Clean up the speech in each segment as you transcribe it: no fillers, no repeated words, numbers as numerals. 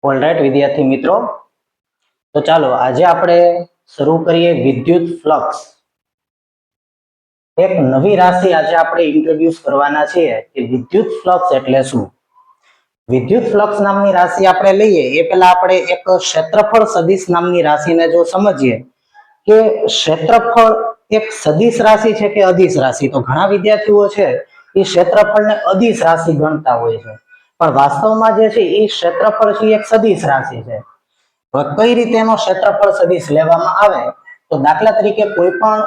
Alright વિદ્યાર્થી મિત્રો, તો ચાલો આજે આપણે શરૂ કરીએ વિદ્યુત ફ્લક્સ. એક નવી રાશિ આજે આપણે ઇન્ટ્રોડ્યુસ કરવાના છીએ કે વિદ્યુત ફ્લક્સ એટલે શું. વિદ્યુત ફ્લક્સ નામની રાશિ આપણે લઈએ એ પહેલા આપણે એક ક્ષેત્રફળ સદિશ નામની રાશિને જો સમજીએ કે ક્ષેત્રફળ એક સદિશ રાશિ છે કે અદિશ રાશિ. તો ઘણા વિદ્યાર્થીઓ છે એ ક્ષેત્રફળને અદિશ રાશિ ગણતા હોય છે, પણ વાસ્તવમાં જે છે એ ક્ષેત્રફળ છે એક સદિશ રાશિ છે. હવે કઈ રીતે એનો ક્ષેત્રફળ સદિશ લેવામાં આવે, તો દાખલા તરીકે કોઈ પણ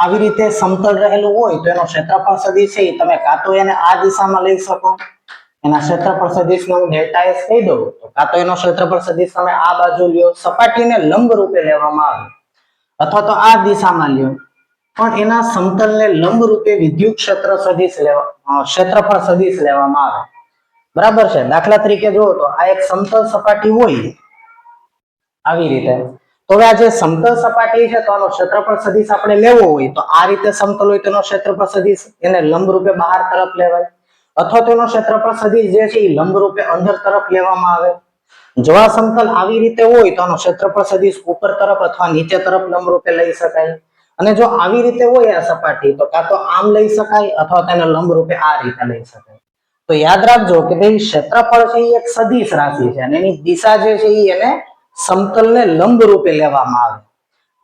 આવી રીતે સમતલ રહેલું હોય તો એનો ક્ષેત્રફળ સદિશ છે તમે કાં તો એને આ દિશામાં લઈ શકો, એના ક્ષેત્રફળ સદિશને હું ડેલ્ટા એસ કહી દઉં, તો કાં તો એનો ક્ષેત્રફળ સદિશ તમે આ બાજુ લ્યો, સપાટીને લંબ રૂપે લેવામાં આવે, અથવા તો આ દિશામાં લ્યો પણ એના સમતલને લંબ રૂપે વિદ્યુત ક્ષેત્ર સદિશ ક્ષેત્રફળ સદિશ લેવામાં આવે. બરાબર છે. દાખલા તરીકે જુઓ તો આ એક સમતલ સપાટી હોય આવી રીતે, તો હવે આ જે સમતલ સપાટી છે તો આનો ક્ષેત્રફળ સદિશ આપણે લેવો હોય તો આ રીતે સમતલ હોય તેનો ક્ષેત્રફળ સદિશ એને લંબ રૂપે બહાર તરફ લેવાય, અથવા તો એનો ક્ષેત્રફળ સદિશ જે છે એ લંબ રૂપે અંદર તરફ લેવામાં આવે. જો આ સમતલ આવી રીતે હોય તો આનો ક્ષેત્રફળ સદિશ ઉપર તરફ અથવા નીચે તરફ લંબ રૂપે લઈ શકાય, અને જો આવી રીતે હોય આ સપાટી તો કાં તો આમ લઈ શકાય અથવા તેને લંબ રૂપે આ રીતે લઈ શકાય. તો યાદ રાખજો કે ભાઈ ક્ષેત્રફળ છે એ એક સદિશ રાશિ છે અને એની દિશા જે છે એ એને સમતલને લંબ રૂપે લેવામાં આવે.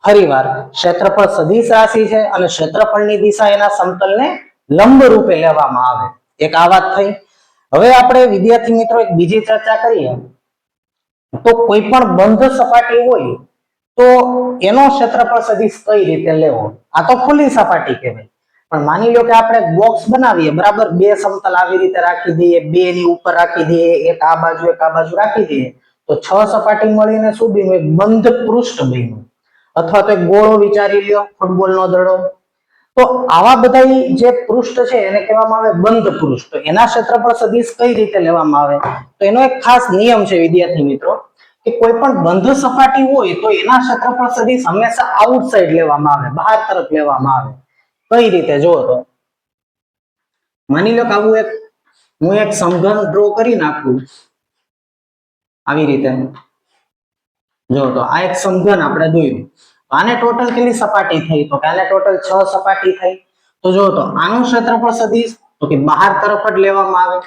ફરીવાર, ક્ષેત્રફળ સદિશ રાશિ છે અને ક્ષેત્રફળની દિશા એના સમતલને લંબ રૂપે લેવામાં આવે. એક આ વાત થઈ. હવે આપણે વિદ્યાર્થી મિત્રો એક બીજી ચર્ચા કરીએ તો કોઈ પણ બંધ સપાટી હોય તો એનો ક્ષેત્રફળ સદિશ કઈ રીતે લેવો. આ તો ખુલ્લી સપાટી કહેવાય, પણ માની લો કે આપણે બોક્સ બનાવીએ, બરાબર, બે સમતલ આવી રીતે રાખી દઈએ, બે ની ઉપર રાખી દઈએ, એક આ બાજુ રાખી દઈએ, તો 6 સપાટી મળીને શું બન્યું, એક બંધ પૃષ્ઠ બન્યું. અથવા તો એક ગોળો વિચારી લ્યો, ફૂટબોલનો દડો. તો આવા બધા જે પૃષ્ઠ છે એને કહેવામાં આવે બંધ પૃષ્ઠ. એના ક્ષેત્રફળ સદિશ કઈ રીતે લેવામાં આવે, તો એનો એક ખાસ નિયમ છે વિદ્યાર્થી મિત્રો કે કોઈ પણ બંધ સપાટી હોય તો એના ક્ષેત્રફળ સદિશ હંમેશા આઉટસાઇડ લેવામાં આવે, બહાર તરફ લેવામાં આવે. કઈ રીતે જુઓ તો માની લો કે આવું એક હું એક સમઘન ડ્રો કરી નાખું આવી રીતે. જો તો આ એક સમઘન આપણે દોર્યું, આને ટોટલ કેટલી સપાટી થઈ, તો આને ટોટલ 6 સપાટી થઈ. તો જો તો આનું ક્ષેત્રફળ સદિશ તો કે બહાર તરફ જ લેવામાં આવે.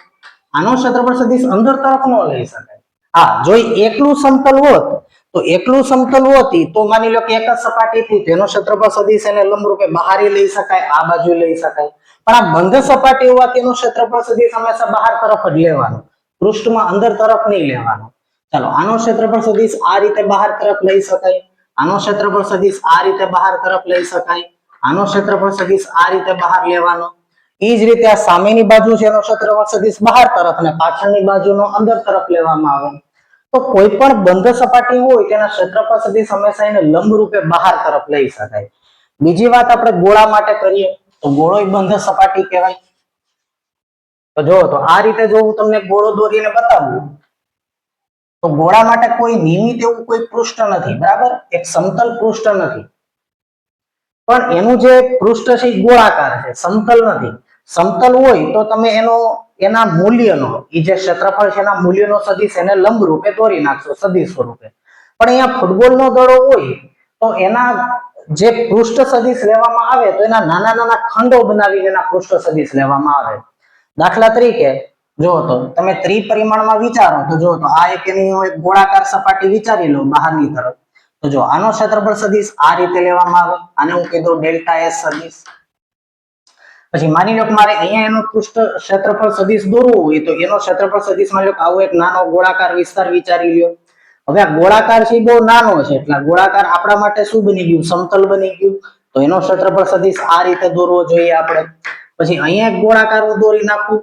આનું ક્ષેત્રફળ સદિશ અંદર તરફ ન લઈ શકાય. હા, જો એકલું સમતલ હોત તો એકલું સમતલ હોતી તો માની લો કે એક જ સપાટી થી તેનો ક્ષેત્રફળ સદિશ એને લંબ રૂપે બહાર લઈ શકાય, આ બાજુ લઈ શકાય. પણ આ બંધ સપાટી હોવાથી એનો ક્ષેત્રફળ સદિશ હંમેશા બહાર તરફ જ લેવાનો, પૃષ્ઠમાં અંદર તરફ નહીં લેવાનો. ચાલો, આનો ક્ષેત્રફળ સદિશ આ રીતે બહાર તરફ લઈ શકાય, આનો ક્ષેત્રફળ સદિશ આ રીતે બહાર તરફ લઈ શકાય, આનો ક્ષેત્રફળ સદિશ આ રીતે બહાર લેવાનો. એ જ રીતે આ સામેની બાજુ છે એનો ક્ષેત્રફળ સદિશ બહાર તરફ અને પાછળની બાજુનો અંદર તરફ લેવામાં આવે. તો કોઈ પણ બંધ સપાટી હોય તેના ક્ષેત્રફળ સદિશ હંમેશા એને લંબ રૂપે બહાર તરફ લઈ શકાય. બીજી વાત આપણે ગોળા માટે કરીએ તો ગોળો બંધ સપાટી કહેવાય. તો જો તો આ રીતે જો હું તમને ગોળો દોરીને બતાવું તો ગોળા માટે કોઈ નિયમિત એવું કોઈ પૃષ્ઠ નથી, બરાબર, એક સમતલ પૃષ્ઠ નથી, પણ એનું જે પૃષ્ઠ છે એ ગોળાકાર છે, સમતલ નથી. સમતલ હોય તો તમે એના મૂલ્યનો એ જે ક્ષેત્રફળ છે એના મૂલ્યનો સદિશ એને લંબ રૂપે દોરી નાખશો સદિશ સ્વરૂપે. પણ અહીંયા ફૂટબોલનો દડો હોય તો એના જે પૃષ્ઠ સદિશ લેવામાં આવે તો એના નાના નાના ખંડો બનાવીને એના પૃષ્ઠ સદિશ લેવામાં આવે. દાખલા તરીકે જો તો તમે ત્રિપરિમાણમાં વિચારો તો જો તો આ એક એની એક ગોળાકાર સપાટી વિચારી લો બહારની તરફ. તો જો આનો ક્ષેત્રફળ સદિશ આ રીતે લેવામાં આવે, આને હું કહી દઉં ડેલ્ટા એસ સદિશ. પછી માની લો કે મારે અહીંયા એનો પૃષ્ઠ ક્ષેત્રફળ સદિશ દોરવું હોય તો એનો ક્ષેત્રફળ સદિશ માની લો કે આવો એક નાનો ગોળાકાર વિસ્તાર વિચારી લ્યો. હવે આ ગોળાકાર છે બહુ નાનો છે એટલે ગોળાકાર આપણા માટે શું બની ગયું, સમતલ બની ગયું. તો એનો ક્ષેત્રફળ સદિશ આ રીતે દોરવો જોઈએ આપણે. પછી અહીંયા એક ગોળાકાર હું દોરી નાખું.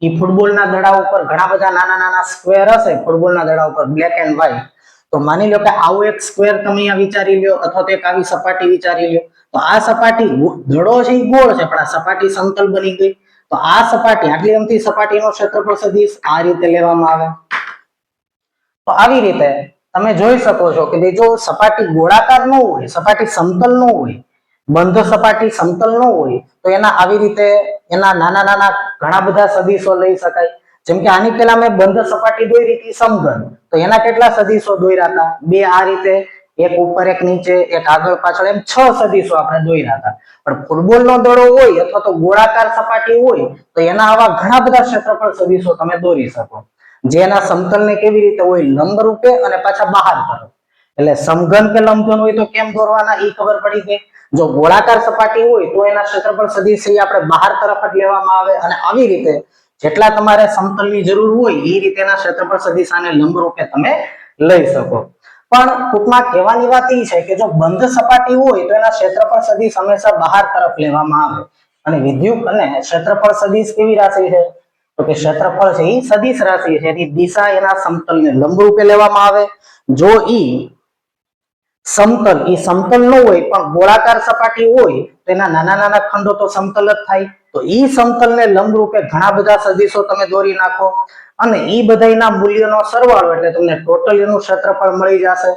એ ફૂટબોલના દડા ઉપર ઘણા બધા નાના નાના સ્ક્વેર હશે ફૂટબોલના દડા ઉપર, બ્લેક એન્ડ વ્હાઈટ. તો માની લો કે આવું એક સ્ક્વેર તમે અહીંયા વિચારી લ્યો અથવા તો એક આવી સપાટી વિચારી લ્યો. તો આ સપાટી દડો છે એ ગોળ છે પણ આ સપાટી સમતલ બની ગઈ. તો આ સપાટી આટલી અમથી સપાટીનો ક્ષેત્રફળ સદિશ આ રીતે લેવામાં આવે. તો આવી રીતે તમે જોઈ શકો છો કે જો સપાટી ગોળાકાર ન હોય, સપાટી સમતલ ન હોય, બંધ સપાટી સમતલ ન હોય તો એના આવી રીતે એના નાના નાના ઘણા બધા સદિશો લઈ શકાય. જેમ કે આની પહેલા મેં બંધ સપાટી દોરી હતી સમઘન, તો એના કેટલા સદીશો દોર્યા હતા? બે આ રીતે, એક ઉપર એક નીચે, એક આગળ પાછળ, એમ 6 સદીશો આપણે દોર્યા હતા. પણ ફૂટબોલનો દડો હોય અથવા તો ગોળાકાર સપાટી હોય તો એના આવા ઘણા બધા ક્ષેત્રફળ સદીશો તમે દોરી શકો, જેના સમતલને કેવી રીતે હોય? લંબ રૂપે અને પાછા બહાર તરફ. એટલે સમઘન કે લંબઘન હોય તો કેમ દોરવાના એ ખબર પડી ગઈ. જો ગોળાકાર સપાટી હોય તો એના ક્ષેત્રફળ સદિશ આપણે બહાર તરફ જ લેવામાં આવે, અને આવી રીતે જેટલા તમારે સમતલની જરૂર હોય એ રીતેના ક્ષેત્રફળ સદિશ આને લંબ રૂપે તમે લઈ શકો. પણ ટૂંકમાં કહેવાની વાત એ છે કે જો બંધ સપાટી હોય તો એના ક્ષેત્રફળ સદિશ હંમેશા બહાર તરફ લેવામાં આવે. અને વિદ્યુત અને ક્ષેત્રફળ સદિશ કેવી રાશિ છે? તો કે ક્ષેત્રફળ છે એ સદિશ રાશિ છે, એની દિશા એના સમતલને લંબ રૂપે લેવામાં આવે. જો સમતલ ન હોય પણ ગોળાકાર સપાટી હોય તો એના નાના નાના ખંડો તો સમતલ જ થાય. તો ઈ સમતલને લંબ રૂપે ઘણા બધા સદિશો તમે દોરી નાખો અને ઈ બધાના મૂલ્યનો સરવાળો એટલે તમને ટોટલ એનું ક્ષેત્રફળ મળી જશે.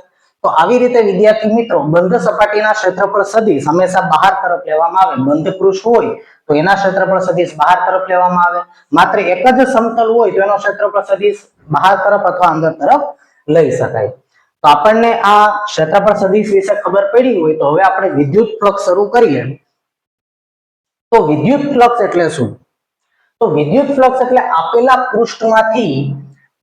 તો આવી રીતે વિદ્યાર્થી મિત્રો બંધ સપાટીના ક્ષેત્રફળ સદિશ હંમેશા બહાર તરફ લેવામાં આવે. બંધ પૃષ્ઠ હોય તો એના ક્ષેત્રફળ સદિશ બહાર તરફ લેવામાં આવે. માત્ર એક જ સમતલ હોય તો એનો ક્ષેત્રફળ સદિશ બહાર તરફ અથવા અંદર તરફ લઈ શકાય. તો આપણને આ ક્ષેત્રફળ સદિશ વિશે ખબર પડી હોય તો હવે આપણે વિદ્યુત ફ્લક્સ શરૂ કરીએ. તો વિદ્યુત ફ્લક્સ એટલે શું? તો વિદ્યુત ફ્લક્સ એટલે આપેલા પૃષ્ઠમાંથી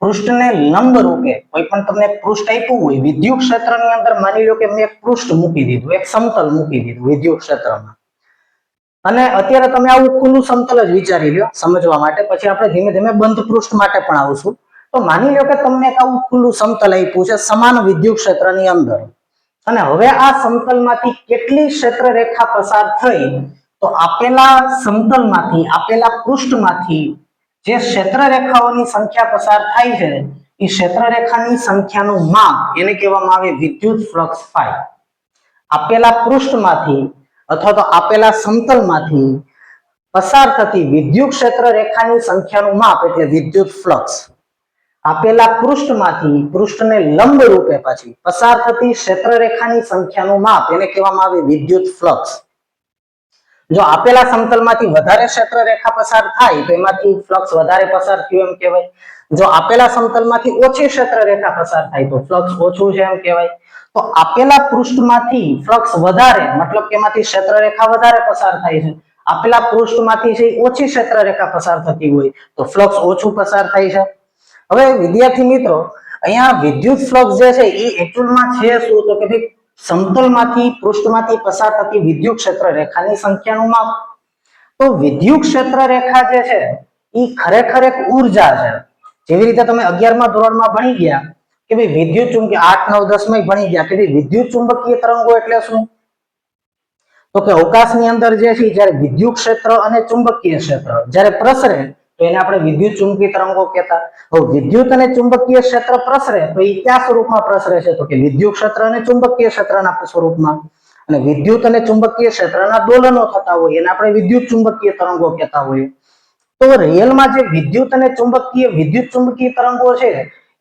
પૃષ્ઠને લંબ રૂપે કોઈ પણ તમને પૃષ્ઠ આપ્યું હોય વિદ્યુત ક્ષેત્રની અંદર, માની લો કે મેં એક પૃષ્ઠ મૂકી દીધું, એક સમતલ મૂકી દીધું વિદ્યુત ક્ષેત્રમાં, અને અત્યારે તમે આવું ખુલ્લું સમતલ જ વિચારી લો સમજવા માટે, પછી આપણે ધીમે ધીમે બંધ પૃષ્ઠ માટે પણ આવશું. તો માની લો કે તમને એક આવું ખુલ્લું સમતલ આપ્યું છે સમાન વિદ્યુત ક્ષેત્રની અંદર, અને હવે આ સમતલમાંથી કેટલી ક્ષેત્ર રેખા પસાર થઈ? તો આપેલા સમતલમાંથી આપેલા પૃષ્ઠમાંથી જે ક્ષેત્ર રેખાઓની સંખ્યા પસાર થાય છે એ ક્ષેત્ર રેખાની સંખ્યાનું માપ એને કહેવામાં આવે વિદ્યુત ફ્લક્સ ફાઈ. આપેલા પૃષ્ઠમાંથી અથવા તો આપેલા સમતલમાંથી પસાર થતી વિદ્યુત ક્ષેત્ર રેખાની સંખ્યાનું માપ એટલે વિદ્યુત ફ્લક્સ. આપેલા પૃષ્ઠમાંથી પૃષ્ઠને લંબ રૂપે પછી પસાર થતી ક્ષેત્ર રેખાની સંખ્યાનું માપ એને કહેવામાં આવે વિદ્યુત ફ્લક્સ. જો આપેલા સમતલમાંથી વધારે ક્ષેત્ર રેખા પસાર થાય તો એમાંથી ફ્લક્સ વધારે પસાર થયું એમ કહેવાય. જો આપેલા સમતલમાંથી ઓછી ક્ષેત્ર રેખા પસાર થાય તો ફ્લક્સ ઓછું છે એમ કહેવાય. તો આપેલા પૃષ્ઠમાંથી ફ્લક્સ વધારે મતલબ કે એમાંથી ક્ષેત્ર રેખા વધારે પસાર થાય છે, આપેલા પૃષ્ઠમાંથી છે ઓછી ક્ષેત્ર રેખા પસાર થતી હોય તો ફ્લક્સ ઓછું પસાર થાય છે. હવે વિદ્યાર્થી મિત્રો અહીંયા વિદ્યુત ફ્લક્સ જે છે એ એકચ્યુઅલમાં છે શું? તો કે ભાઈ સમતલમાંથી પૃષ્ઠમાંથી પસાર થતી વિદ્યુત ક્ષેત્ર રેખાની સંખ્યાનું માપ. તો વિદ્યુત ક્ષેત્ર રેખા જે છે એ ખરેખર એક ઉર્જા છે. જેવી રીતે તમે 11મા ધોરણમાં ભણી ગયા કે ભાઈ વિદ્યુત ચુંબકીય, 8, 9, 10માં ભણી ગયા કે ભાઈ વિદ્યુત ચુંબકીય તરંગો એટલે શું? તો કે અવકાશની અંદર જે છે જ્યારે વિદ્યુત ક્ષેત્ર અને ચુંબકીય ક્ષેત્ર જ્યારે પ્રસરે તો એને આપણે વિદ્યુત ચુંબકીય તરંગો કહેતા. હવે વિદ્યુત અને ચુંબકીય ક્ષેત્ર પ્રસરે તો એ કયા સ્વરૂપમાં પ્રસરે છે? તો કે વિદ્યુત ક્ષેત્ર અને ચુંબકીય ક્ષેત્રના સ્વરૂપમાં. અને વિદ્યુત અને ચુંબકીય ક્ષેત્રના દોલનો થતા હોય એને આપણે વિદ્યુત ચુંબકીય તરંગો કહેતા હોઈએ. તો રિયલમાં જે વિદ્યુત અને વિદ્યુત ચુંબકીય તરંગો છે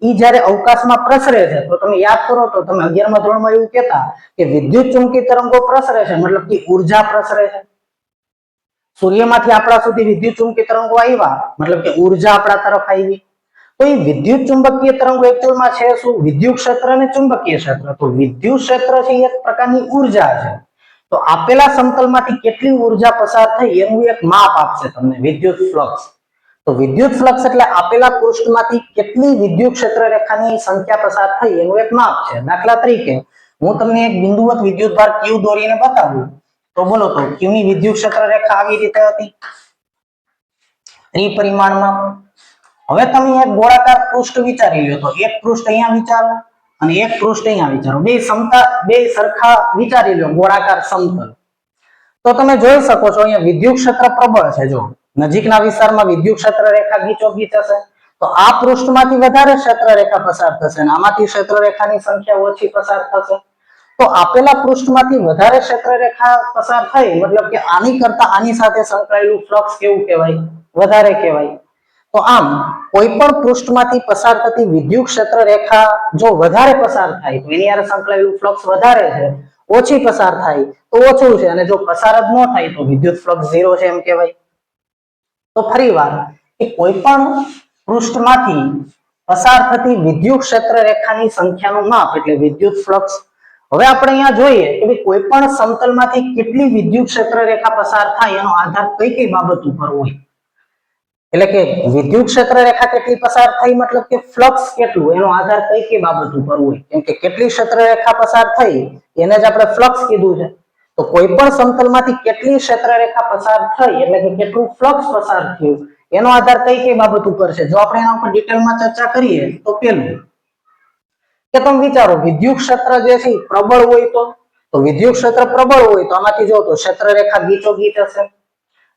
એ જ્યારે અવકાશમાં પ્રસરે છે તો તમે યાદ કરો તો તમે 11મા ધોરણમાં એવું કહેતા કે વિદ્યુત ચુંબકીય તરંગો પ્રસરે છે મતલબ કે ઉર્જા પ્રસરે છે. સૂર્યમાંથી આપણા સુધી વિદ્યુત ચુંબકીય તરંગો આવ્યા મતલબ કે ઉર્જા આપણા તરફ આવી. તો એ વિદ્યુત ચુંબકીય તરંગો એકચ્યુઅલમાં છે શું? વિદ્યુત ક્ષેત્ર અને ચુંબકીય ક્ષેત્ર. તો વિદ્યુત ક્ષેત્ર છે એ એક પ્રકારની ઉર્જા છે. તો આપેલા સમતલમાંથી કેટલી ઉર્જા પસાર થઈ એનું એક માપ આપશે તમને વિદ્યુત ફ્લક્સ. તો વિદ્યુત ફ્લક્સ એટલે આપેલા પૃષ્ઠમાંથી કેટલી વિદ્યુત ક્ષેત્ર રેખાની સંખ્યા પસાર થઈ એનું એક માપ છે. દાખલા તરીકે હું તમને એક બિંદુવત વિદ્યુતભાર Q દોરીને બતાવું તો બોલો તો Q ની વિદ્યુત ક્ષેત્ર રેખા આવી રીતે હતી ત્રિપરિમાણમાં. હવે તમે એક ગોળાકાર પૃષ્ઠ વિચારી લો તો એક પૃષ્ઠ અહીંયા વિચારો અને એક પૃષ્ઠ અહીંયા વિચારો, બે સરખા વિચારી લો ગોળાકાર સમતલ. તો તમે જોઈ શકો છો અહીંયા વિદ્યુત ક્ષેત્ર પ્રબળ છે. જો નજીકના વિસ્તારમાં વિદ્યુત ક્ષેત્ર રેખા ગીચોગીચ હશે તો આ પૃષ્ઠમાંથી વધારે ક્ષેત્ર રેખા પસાર થશે અને આમાંથી ક્ષેત્ર રેખાની સંખ્યા ઓછી પસાર થશે. તો આપેલા પૃષ્ઠમાંથી વધારે ક્ષેત્ર રેખા પસાર થઈ મતલબ કે આની કરતા આની સાથે સંકળાયેલું ફ્લક્સ કેવું કહેવાય? વધારે કહેવાય. તો આમ કોઈ પણ પૃષ્ઠમાંથી પસાર થતી વિદ્યુત ક્ષેત્ર રેખા જો વધારે પસાર થાય તો એની સાથે સંકળાયેલું ફ્લક્સ વધારે છે, ઓછી પસાર થાય તો ઓછું છે, અને જો પસાર જ ન થાય તો વિદ્યુત ફ્લક્સ 0 છે એમ કહેવાય. તો ફરીવાર કે કોઈ પણ પૃષ્ઠમાંથી પસાર થતી વિદ્યુત ક્ષેત્ર રેખાની સંખ્યાનું માપ એટલે વિદ્યુત ફ્લક્સ. હવે આપણે અહીંયા જોઈએ કે ભાઈ કોઈ પણ સમતલમાંથી કેટલી વિદ્યુત ક્ષેત્ર રેખા પસાર થાય એનો આધાર કઈ કઈ બાબત ઉપર હોય. એટલે કે વિદ્યુત ક્ષેત્ર રેખા કેટલી પસાર થઈ મતલબ કે ફ્લક્સ કેટલું એનો આધાર કઈ કઈ બાબત ઉપર હોય. કેમ કે કેટલી ક્ષેત્ર રેખા પસાર થઈ એને જ આપણે ફ્લક્સ કીધું છે. તો કોઈ પણ સમતલમાંથી કેટલી ક્ષેત્ર રેખા પસાર થઈ એટલે કે કેટલું ફ્લક્સ પસાર થયું એનો આધાર કઈ કઈ બાબત ઉપર છે. જો આપણે એના ઉપર ડિટેલમાં ચર્ચા કરીએ તો પેલું કે તમે વિચારો વિદ્યુત ક્ષેત્ર જે છે પ્રબળ હોય તો વિદ્યુત ક્ષેત્ર પ્રબળ હોય તો આમાંથી જો તો ક્ષેત્ર રેખા ગીચોગીચ હશે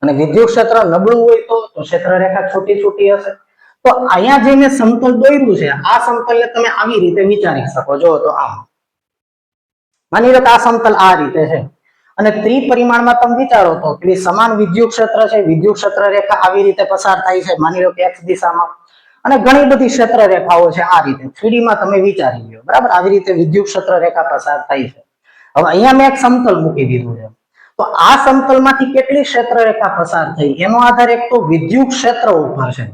અને વિદ્યુત ક્ષેત્ર નબળું હોય તો ક્ષેત્ર રેખા છોટી છોટી હશે. તો અહીંયા જે મેં સમતલ દોર્યું છે આ સમતલને તમે આવી રીતે વિચારી શકો. જો તો આમ માની લો કે આ સમતલ આ રીતે છે અને ત્રિપરિમાણમાં તમે વિચારો તો કે સમાન વિદ્યુત ક્ષેત્ર છે, વિદ્યુત ક્ષેત્ર રેખા આવી રીતે પસાર થાય છે માની લો કે x દિશામાં અને ઘણી બધી ક્ષેત્ર રેખાઓ છે આ રીતે 3D માં તમે વિચારી લો બરાબર. આવી રીતે વિદ્યુત ક્ષેત્ર રેખા પસાર થાય છે. હવે અહીંયા મેં એક સમતલ મૂકી દીધું છે તો આ સમતલમાંથી કેટલી ક્ષેત્ર રેખા પસાર થઈ એનો આધાર એક તો વિદ્યુત ક્ષેત્ર ઉપર છે.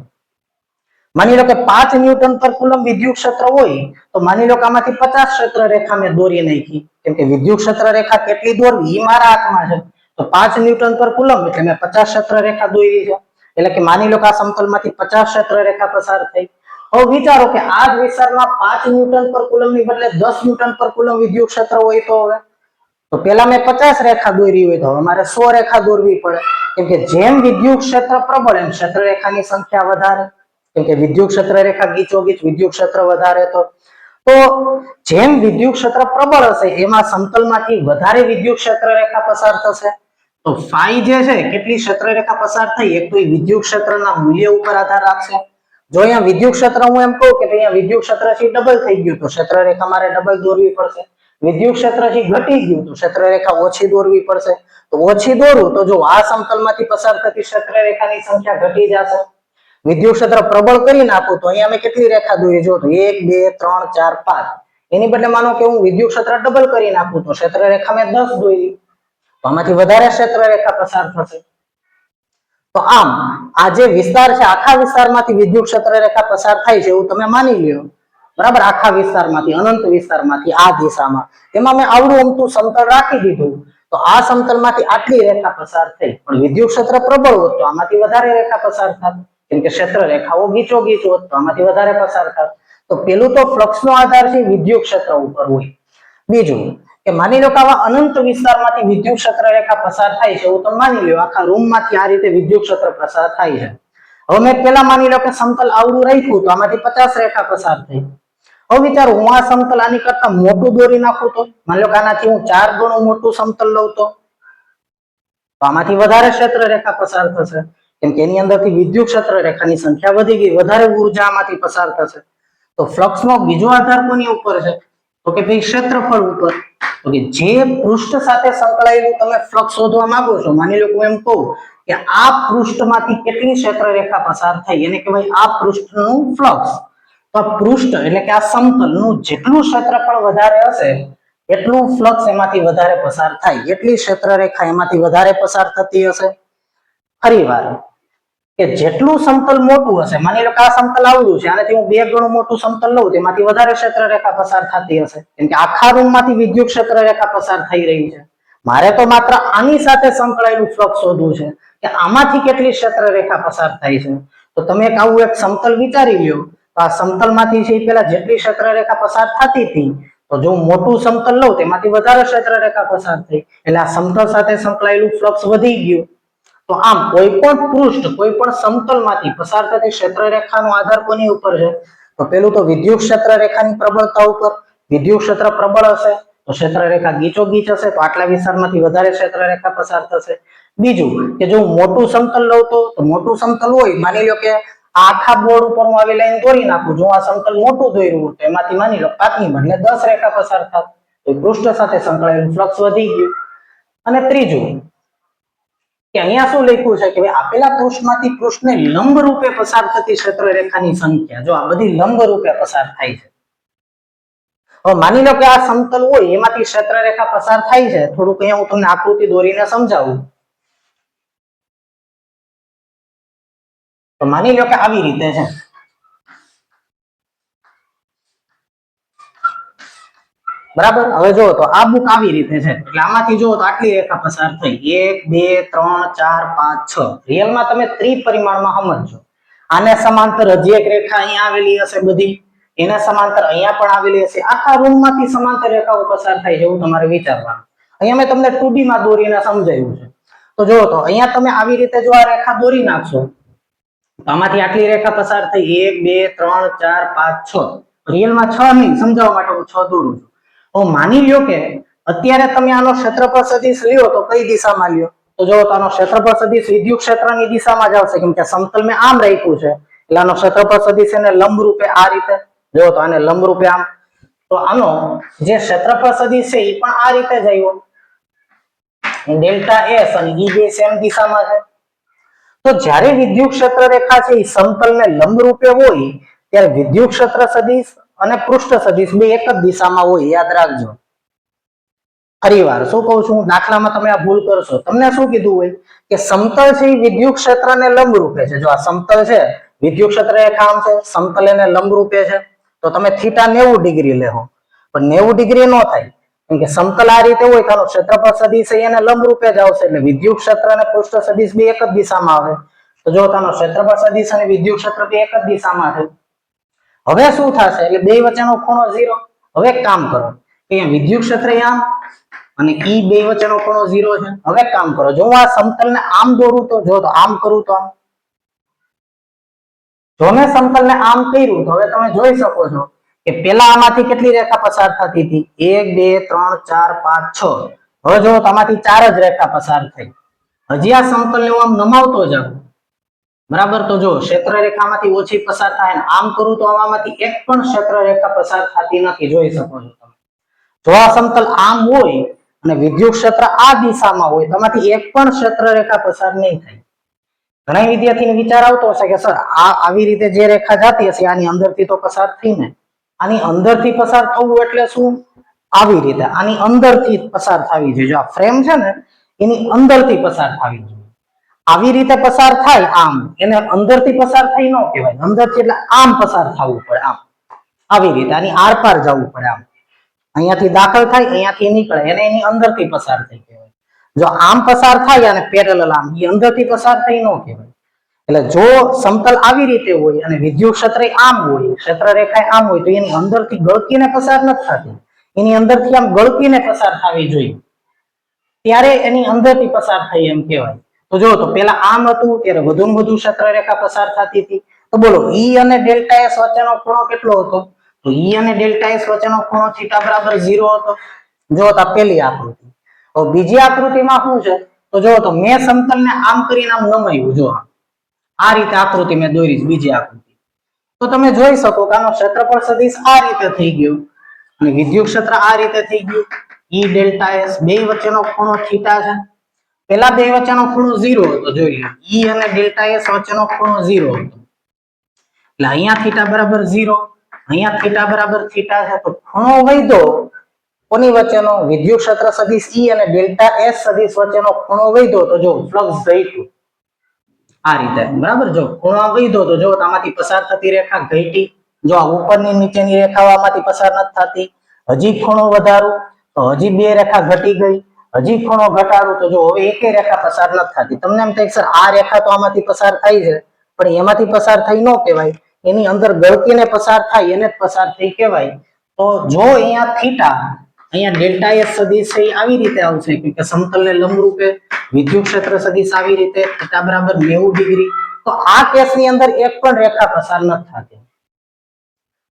માની લો કે 5 ન્યૂટન પર કુલમ વિદ્યુત ક્ષેત્ર હોય તો માની લો કે આમાંથી 50 ક્ષેત્ર રેખા મેં દોરી નાખી. કેમ કે વિદ્યુત ક્ષેત્ર રેખા કેટલી દોરવી એ મારા હાથમાં છે. તો 5 ન્યૂટન પર કુલમ એટલે મેં 50 ક્ષેત્ર રેખા દોરી છે. એટલે કે માની લો કે આ સમતલમાંથી 50 ક્ષેત્ર રેખા પસાર થઈ. હવે વિચારો કે આ જ વિસ્તારમાં 5 ન્યૂટન પર કુલમ ની બદલે 10 ન્યૂટન પર કુલમ વિદ્યુત ક્ષેત્ર હોય તો હવે તો પેલા મેં 50 રેખા દોરી હોય તો હવે મારે 100 રેખા દોરવી પડે. કેમ કે જેમ વિદ્યુત ક્ષેત્ર પ્રબળ એમ ક્ષેત્ર રેખાની સંખ્યા વધારે. કેમ કે વિદ્યુત ક્ષેત્ર રેખા ગીચોગીચ વિદ્યુત ક્ષેત્ર વધારે તો જેમ વિદ્યુત ક્ષેત્ર પ્રબળ હશે એમાં સમતલમાંથી વધારે વિદ્યુત ક્ષેત્ર રેખા પસાર થશે. તો ફાઈ જે છે કેટલી ક્ષેત્ર રેખા પસાર થઈ એક તો એ વિદ્યુત ક્ષેત્રના મૂલ્ય ઉપર આધાર રાખશે. જો અહીંયા વિદ્યુત ક્ષેત્ર હું એમ કહું કે અહીંયા વિદ્યુત ક્ષેત્ર થી ડબલ થઈ ગયું તો ક્ષેત્ર રેખા મારે ડબલ દોરવી પડશે. વિદ્યુત ક્ષેત્ર થી ઘટી ગયું તો ક્ષેત્ર રેખા ઓછી દોરવી પડશે. તો ઓછી દોરું તો જો આ સમતલમાંથી પસાર થતી ક્ષેત્ર રેખાની સંખ્યા ઘટી જશે. વિદ્યુત ક્ષેત્ર પ્રબળ કરી નાખું તો અહીંયા મેં કેટલી રેખા દોરી જો તો 1 2 3 4 5 એની બદલે માનો કે હું વિદ્યુત ક્ષેત્ર ડબલ કરી નાખું તો ક્ષેત્ર રેખા મેં 10 દોરી તો આમાંથી વધારે ક્ષેત્ર રેખા પસાર થશે. તો આમ આ જે વિસ્તાર છે આખા વિસ્તારમાંથી વિદ્યુત ક્ષેત્ર રેખા પસાર થાય છે એવું તમે માની લ્યો બરાબર. આખા વિસ્તારમાંથી અનંત વિસ્તારમાંથી આ દિશામાં એમાં મેં આવડું અમતું સમતલ રાખી દીધું તો આ સમતલમાંથી આટલી રેખા પસાર થઈ પણ વિદ્યુત ક્ષેત્ર પ્રબળ હોત તો આમાંથી વધારે રેખા પસાર થાત. કેમ કે ક્ષેત્ર રેખાઓ ગીચોગીચ હોત તો આમાંથી વધારે પસાર થાત. તો પેલું તો ફ્લક્સનો આધાર છે વિદ્યુત ક્ષેત્ર ઉપર હોય. બીજું કે માની લો કે આવા અનંત વિસ્તારમાંથી વિદ્યુત ક્ષેત્ર રેખા પસાર થાય છે એવું તમે માની લો આખા રૂમમાંથી આ રીતે વિદ્યુત ક્ષેત્ર પસાર થાય છે. હવે મેં પેલા માની લો કે સમતલ આવડું રાખ્યું તો આમાંથી 50 રેખા પસાર થઈ. હવે વિચારો હું આ સમતલ આની કરતા મોટું દોરી નાખું તો માની લો કે આનાથી હું 4 ગણું મોટું સમતલ લઉં તો આમાંથી વધારે ક્ષેત્ર રેખા પસાર થશે. કેમ કે એની અંદરથી વિદ્યુત ક્ષેત્ર રેખાની સંખ્યા વધી ગઈ વધારે ઉર્જા આમાંથી પસાર થશે. તો ફ્લક્સનો બીજો આધાર કોની ઉપર છે તો કે ભાઈ ક્ષેત્રફળ ઉપર. તો કે જે પૃષ્ઠ સાથે સંકળાયેલું તમે ફ્લક્સ શોધવા માંગો છો માની લો કે હું એમ કહું કે આ પૃષ્ઠમાંથી કેટલી ક્ષેત્ર રેખા પસાર થઈ એને કહેવાય આ પૃષ્ઠનું ફ્લક્સ. તો પૃષ્ઠ એટલે કે આ સમતલનું જેટલું ક્ષેત્રફળ વધારે હશે એટલું ફ્લક્સ એમાંથી વધારે પસાર થાય એટલી ક્ષેત્ર રેખા એમાંથી વધારે પસાર થતી હશે. ફરીવાર કે જેટલું સમતલ મોટું હશે માની લો કે આ સમતલ આવડું છે આનાથી હું 2 ગણું મોટું સમતલ લઉં તેમાંથી વધારે ક્ષેત્ર રેખા પસાર થતી હશે. કેમ કે આખા રૂમમાંથી વિદ્યુત ક્ષેત્ર રેખા પસાર થઈ રહી છે. મારે તો માત્ર આની સાથે સંકળાયેલું ફ્લક્સ શોધવું છે કે આમાંથી કેટલી ક્ષેત્ર રેખા પસાર થાય છે. તો તમે એક આવું એક સમતલ વિચારી લ્યો તો આ સમતલમાંથી છે પેલા જેટલી ક્ષેત્ર રેખા પસાર થતી હતી તો જો હું મોટું સમતલ લઉં તેમાંથી વધારે ક્ષેત્ર રેખા પસાર થઈ એટલે આ સમતલ સાથે સંકળાયેલું ફ્લક્સ વધી ગયું. તો આમ કોઈ પણ પૃષ્ઠ કોઈ પણ સમતલમાંથી પસાર થતી ક્ષેત્ર રેખાનો આધાર કોની ઉપર છે તો પેલું તો વિદ્યુત ક્ષેત્ર રેખાની પ્રબળતા ઉપર. વિદ્યુત ક્ષેત્ર પ્રબળ હશે તો ક્ષેત્ર રેખા ગીચોગીચ હશે તો આટલા વિસ્તારમાંથી વધારે ક્ષેત્ર રેખા પસાર થશે. બીજું કે જો હું મોટું સમતલ લઉં તો મોટું સમતલ હોય માની લો કે આખા બોર્ડ ઉપર હું આવી લાઈન દોરી નાખું જો આ સમતલ મોટું દોર્યું તો એમાંથી માની લો 5 ની બદલે 10 રેખા પસાર થાત તો પૃષ્ઠ સાથે સંકળાયેલું ફ્લક્સ વધી ગયું. અને ત્રીજું કે અહીંયા શું લખ્યું છે કે આપેલા પૃષ્ઠમાંથી પૃષ્ઠને લંબ રૂપે પસાર થતી ક્ષેત્ર રેખાની સંખ્યા જો આ બધી લંબ રૂપે પસાર થાય છે. હવે માની લો કે આ સમતલ હોય એમાંથી ક્ષેત્ર રેખા પસાર થાય છે થોડુંક અહીંયા હું તમને આકૃતિ દોરીને સમજાવું. તો માની લો કે આવી રીતે છે બરાબર. હવે જો તો આ બુક આવી રીતે છે એટલે આમાંથી જો તો આટલી રેખા પસાર થઈ 1 2 3 4 5 6. રિયલમાં તમે ત્રિપરિમાણમાં સમજજો. આને સમાંતર હજી એક રેખા અહીંયા આવેલી હશે બધી, એને સમાંતર અહીંયા પણ આવેલી હશે. આખા રૂમમાંથી સમાંતર રેખાઓ પસાર થાય છે એવું તમારે વિચારવાનું. અહીંયા મેં તમને 2D માં દોરીને સમજાવ્યું છે. તો જો તો અહીંયા તમે આવી રીતે જો આ રેખા દોરી નાખશો તો આમાંથી આટલી રેખા પસાર થઈ 1 2 3 4 5 6. રિયલમાં 6 નહીં, સમજાવવા માટે હું 6 દોરું છું. તો માની લ્યો કે અત્યારે તમે આનો ક્ષેત્રફળ સદિશ લ્યો તો કઈ દિશામાં લ્યો? તો જો તો આનો ક્ષેત્રફળ સદિશ વિદ્યુત ક્ષેત્રની દિશામાં જ આવશે, કેમ કે સમતલ મેં આમ રાખ્યું છે એટલે આનો ક્ષેત્રફળ સદિશ એને લંબ રૂપે આ રીતે, જો તો આને લંબ રૂપે આમ, તો આનો જે ક્ષેત્રફળ સદિશ છે એ પણ આ રીતે જ આવ્યો. ડેલ્ટા એસ અને ઈ બે સેમ દિશામાં છે. તો જ્યારે વિદ્યુત ક્ષેત્ર રેખા છે એ સમતલને લંબ રૂપે હોય ત્યારે વિદ્યુત ક્ષેત્ર સદિશ અને પૃષ્ઠ સદિશ બે એક જ દિશામાં હોય, યાદ રાખજો. ફરીવાર શું કહું છું, દાખલામાં તમે આ ભૂલ કરશો. તમને શું કીધું હોય કે સમતલ છે એ વિદ્યુત ક્ષેત્રને લંબ રૂપે છે. જો આ સમતલ છે, વિદ્યુત ક્ષેત્ર રેખા આમ છે, સમતલ એને લંબ રૂપે છે, તો તમે θ 90 ડિગ્રી લેવો. પણ 90 ડિગ્રી ન થાય, કેમ કે સમતલ આ રીતે હોય તો ક્ષેત્રફળ સદિશ એને લંબ રૂપે જ આવશે એટલે વિદ્યુત ક્ષેત્ર અને પૃષ્ઠ સદિશ બે એક જ દિશામાં આવે. તો જો તાનો ક્ષેત્રફળ સદિશ અને વિદ્યુત ક્ષેત્ર બે એક જ દિશામાં છે. હવે શું થશે એટલે બે વચ્ચેનો ખૂણો 0. હવે એક કામ કરો કે અહીંયા વિદ્યુત ક્ષેત્ર આમ અને ઈ બે વચ્ચેનો ખૂણો 0 છે. હવે એક કામ કરો, જો આ સમતલને આમ દોરું તો જો તો આમ કરું તો આમ, જો મેં સમતલને આમ કર્યું તો હવે તમે જોઈ શકો છો કે પેલા આમાંથી કેટલી રેખા પસાર થતી હતી? 1 2 3 4 5 6. હવે જો આમાંથી 4 જ રેખા પસાર થઈ. હજી આ સમતલને હું આમ નમાવતો જાઉં, બરાબર, તો જો ક્ષેત્ર રેખામાંથી ઓછી પસાર થાય ને આમ કરું તો આમાંથી એક પણ ક્ષેત્ર રેખા પસાર થતી નથી, જોઈ શકો છો તમે. જો આ સમતલ આમ હોય અને વિદ્યુત ક્ષેત્ર આ દિશામાં હોય તો આમાંથી એક પણ ક્ષેત્ર રેખા પસાર નહીં થાય. ઘણા વિદ્યાર્થીને વિચાર આવતો હશે કે સર આ આવી રીતે જે રેખા જતી હશે આની અંદરથી તો પસાર થઈ ને, આની અંદરથી પસાર થવું એટલે શું? આવી રીતે આની અંદરથી પસાર થવી જોઈએ. જો આ ફ્રેમ છે ને એની અંદરથી પસાર થવી જોઈએ. આવી રીતે પસાર થાય આમ, એને અંદરથી પસાર થઈ ન કહેવાય. અંદરથી એટલે આમ પસાર થવું પડે, આમ આવી રીતે આની આરપાર જવું પડે. આમ અહીંયાથી દાખલ થાય, અહીંયાથી નીકળે, એને એની અંદરથી પસાર થઈ કહેવાય. જો આમ પસાર થાય અને પેરેલલ આમ, એ અંદરથી પસાર થઈ ન કહેવાય. એટલે જો સમતલ આવી રીતે હોય અને વિદ્યુત ક્ષેત્ર આમ હોય, ક્ષેત્ર રેખા આમ હોય તો એની અંદરથી ગળકીને પસાર નથી થતી, એની અંદરથી આમ ગળકીને પસાર થવી જોઈએ, ત્યારે એની અંદરથી પસાર થઈ એમ કહેવાય. તો જો તો પેલા આમ હતું ત્યારે વધુમાં વધુ ક્ષેત્ર રેખા પસાર થતી હતી. તો બોલો ઈ અને ડેલ્ટા એસ વચ્ચેનો ખૂણો કેટલો હતો? તો ઈ અને ડેલ્ટા એસ વચ્ચેનો ખૂણો θ બરાબર 0 હતો. જો તો પેલી આકૃતિ. તો બીજી આકૃતિમાં શું છે? તો જો તો મેં સમતલને આમ કરીને આમ નમાયું. જો આ રીતે આકૃતિ મેં દોરી, બીજી આકૃતિ. તો તમે જોઈ શકો કે આનો ક્ષેત્રફળ સદિશ આ રીતે થઈ ગયું અને વિદ્યુત ક્ષેત્ર આ રીતે થઈ ગયું. ઈ ડેલ્ટા એસ બે વચ્ચેનો ખૂણો θ છે. પેલા બે વચ્ચેનો ખૂણો 0 હતો, જોઈ લો. ઈ અને ડેલ્ટા એસ વચ્ચેનો ખૂણો 0 હતો. એટલે અહીંયા θ બરાબર 0, અહીંયા θ બરાબર θ છે. તો ખૂણો વધ્યો કોની વચ્ચેનો? વિદ્યુત ક્ષેત્ર સદિશ ઈ અને ડેલ્ટા એસ સદિશ વચ્ચેનો ખૂણો વધ્યો. તો જો ફ્લક્સ ઘટ્યું આ રીતે, બરાબર. જો ખૂણો વધ્યો તો જો આમાંથી પસાર થતી રેખા ઘટી. જો આ ઉપરની નીચેની રેખાઓ આમાંથી પસાર નથી થતી. હજી ખૂણો વધારું તો હજી બે રેખા ઘટી ગઈ. હજી ખૂણો ઘટાડું તો જો હવે એકે રેખા પસાર નથી થતી. તમને એમ થાય સર આ રેખા તો આમાંથી પસાર થાય છે, પણ એમાંથી પસાર થઈ ન કહેવાય, એની અંદર ગળકીને પસાર થાય એને જ પસાર થઈ કહેવાય. તો જો અહીંયા θ, અહીંયા ડેલ્ટા એસ સદિશ આવી રીતે આવશે કે સમતલને લંબ રૂપે, વિદ્યુત ક્ષેત્ર સદિશ આવી રીતે θ બરાબર 90 ડિગ્રી. તો આ કેસની અંદર એક પણ રેખા પસાર નથી થતી.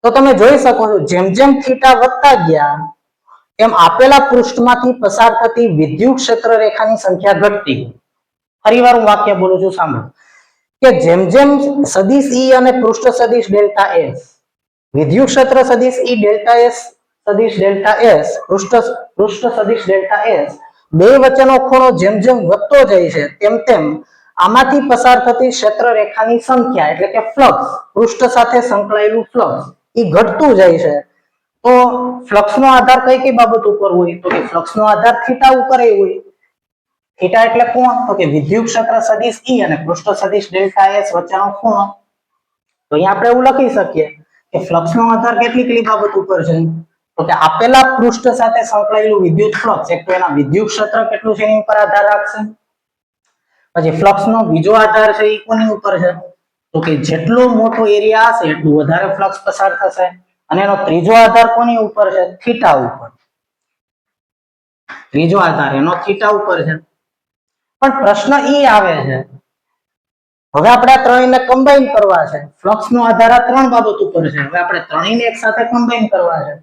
તો તમે જોઈ શકો છો જેમ જેમ θ વધતા ગયા એમ આપેલા પૃષ્ઠમાંથી પસાર થતી વિદ્યુત ક્ષેત્ર રેખાની સંખ્યા ઘટતી ગઈ. ફરીવાર હું વાક્ય બોલું છું, સાંભળો કે જેમ જેમ સદિશ ઈ અને પૃષ્ઠ સદિશ ડેલ્ટા એસ, વિદ્યુત ક્ષેત્ર સદિશ ઈ ડેલ્ટા એસ સદિશ ડેલ્ટા એસ, પૃષ્ઠ સદિશ ડેલ્ટા એસ બે વચ્ચેનો ખૂણો જેમ જેમ વધતો જાય છે તેમ તેમ આમાંથી પસાર થતી ક્ષેત્ર રેખાની સંખ્યા એટલે કે ફ્લક્સ, પૃષ્ઠ સાથે સંકળાયેલું ફ્લક્સ એ ઘટતું જાય છે. તો ફ્લક્સ નો આધાર કઈ કઈ બાબત ઉપર હોય? તો કે ફ્લક્સ નો આધાર θ ઉપર હોય. θ એટલે કોણ? તો કે વિદ્યુત ક્ષેત્ર સદિશ ઈ અને પૃષ્ઠ સદિશ ડેલ્ટા એસ વચ્ચેનો ખૂણો. તો અહીંયા આપણે એવું લખી શકીએ કે ફ્લક્સ નો આધાર કેટલી બાબત ઉપર છે? તો કે આપેલા પૃષ્ઠ સાથે સંકળાયેલું વિદ્યુત ફ્લક્સ એક તો એના વિદ્યુત ક્ષેત્ર કેટલું છે એની ઉપર આધાર રાખશે. પછી ફ્લક્સ નો બીજો આધાર છે એ કોની ઉપર છે તો કે જેટલો મોટો એરિયા હશે એટલું વધારે ફ્લક્સ પસાર થશે. અને એનો ત્રીજો આધાર કોની ઉપર છે થીટા ઉપર. ત્રીજો આધાર એનો થીટા ઉપર છે. પણ પ્રશ્ન એ આવે છે હવે આપણે આ ત્રણેયને કમ્બાઈન કરવા છે. ફ્લક્સ નો આધાર આ ત્રણ બાબત ઉપર છે. હવે આપણે ત્રણેયને એક સાથે કમ્બાઈન કરવા છે.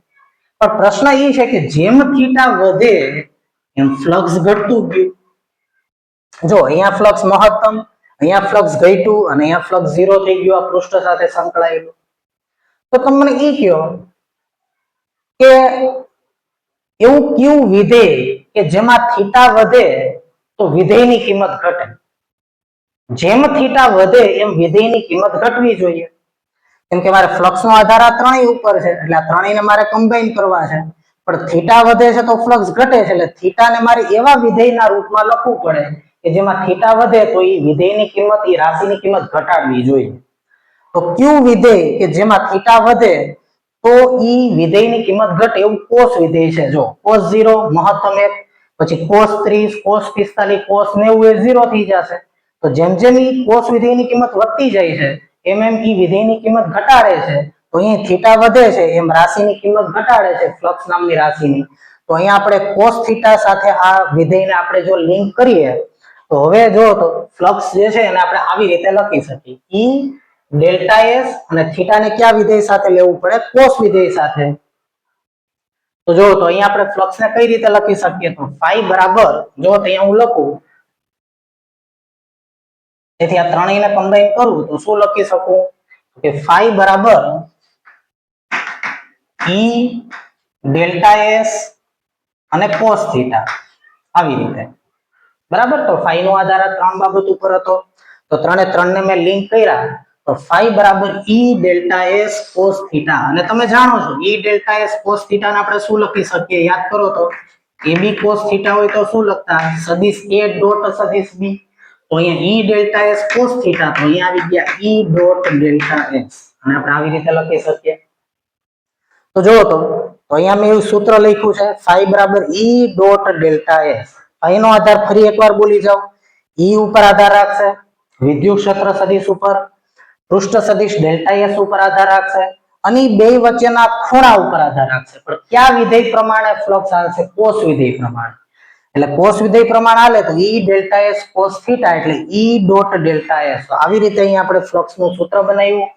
પણ પ્રશ્ન એ છે કે જેમ થીટા વધે એમ ફ્લક્સ ઘટતું ગયું. જો અહીંયા ફ્લક્સ મહત્તમ, અહીંયા ફ્લક્સ ઘટ્યું અને અહીંયા ફ્લક્સ 0 થઈ ગયું આ પૃષ્ઠ સાથે સંકળાયેલું. તો તમે મને એ કહો કે એવું કયું વિધેય કે જેમાં થીટા વધે તો વિધેયની કિંમત ઘટે. જેમ થીટા વધે એમ વિધેયની કિંમત ઘટવી જોઈએ. કેમ કે મારે ફ્લક્સ નો આધાર આ ત્રણેય ઉપર છે એટલે આ ત્રણેયને મારે કમ્બાઈન કરવા છે. પણ થીટા વધે છે તો ફ્લક્સ ઘટે છે એટલે થીટાને મારે એવા વિધેયના રૂપમાં લખવું પડે કે જેમાં થીટા વધે તો એ વિધેયની કિંમત એ રાશિની કિંમત ઘટાડવી જોઈએ. તો કયું વિધેય કે જેમાં થીટા વધે તો ઈ વિધેયની કિંમત ઘટે એવું કોસ વિધેય છે. જો cos 0 મહત્તમ 1, પછી cos 30, cos 45, cos 90 એ 0 થઈ જશે. તો જેમ જેમ ઈ cos વિધેયની કિંમત વધતી જાય છે એમ એમ ઈ વિધેયની કિંમત ઘટાડે છે. તો અહીં થીટા વધે છે એમ રાશિની કિંમત ઘટાડે છે ફ્લક્સ નામની રાશિની. તો અહીંયા આપણે cos થીટા સાથે આ વિધેયને આપણે જો લિંક કરીએ તો હવે જો તો ફ્લક્સ જે છે એને આપણે આવી રીતે લખી શકીએ E ડેલ્ટા S અને થીટાને કયા વિધેય સાથે લેવું પડે cos વિધેય સાથે. તો જો તો અહીંયા આપણે ફ્લક્સને કઈ રીતે લખી શકીએ તો phi બરાબર જો તો અહીંયા હું લખું તેથી આ ત્રણેયને કમ્બાઈન કરું તો શું લખી શકું કે phi બરાબર E ડેલ્ટા S અને cos થીટા આવી રીતે. બરાબર. તો phi નો આધાર આ ત્રણ બાબત ઉપર હતો તો ત્રણે ત્રણને મેં લિંક કર્યા તો phi બરાબર E delta S cos theta. અને તમે જાણો છો E delta S cos theta ને આપણે શું લખી શકીએ યાદ કરો તો AB cos થીટા હોય તો શું લખતા સદિશ A ડોટ સદિશ B. તો અહીંયા E delta S cos theta તો અહીંયા આવી ગયા E ડોટ ડેલ્ટા S અને આપણે આવી રીતે લખી શકીએ. તો જો તો અહીંયા મેં એવું સૂત્ર લખ્યું છે phi બરાબર E dot delta S. phi નો આધાર ફરી એકવાર બોલી જાવ E ઉપર આધાર રાખશે, વિદ્યુત ક્ષેત્ર સદિશ ઉપર, પૃષ્ઠ સદિશ ડેલ્ટા S ઉપર આધાર રાખશે અને બે વચ્ચેના ખૂણા ઉપર આધાર રાખશે. પણ કયા વિધેય પ્રમાણે ફ્લક્સ આવશે cos વિધેય પ્રમાણે. એટલે cos વિધેય પ્રમાણે આલે તો E delta S cos theta એટલે E ડોટ ડેલ્ટા S. તો આવી રીતે અહીં આપણે ફ્લક્સ નું સૂત્ર બનાવ્યું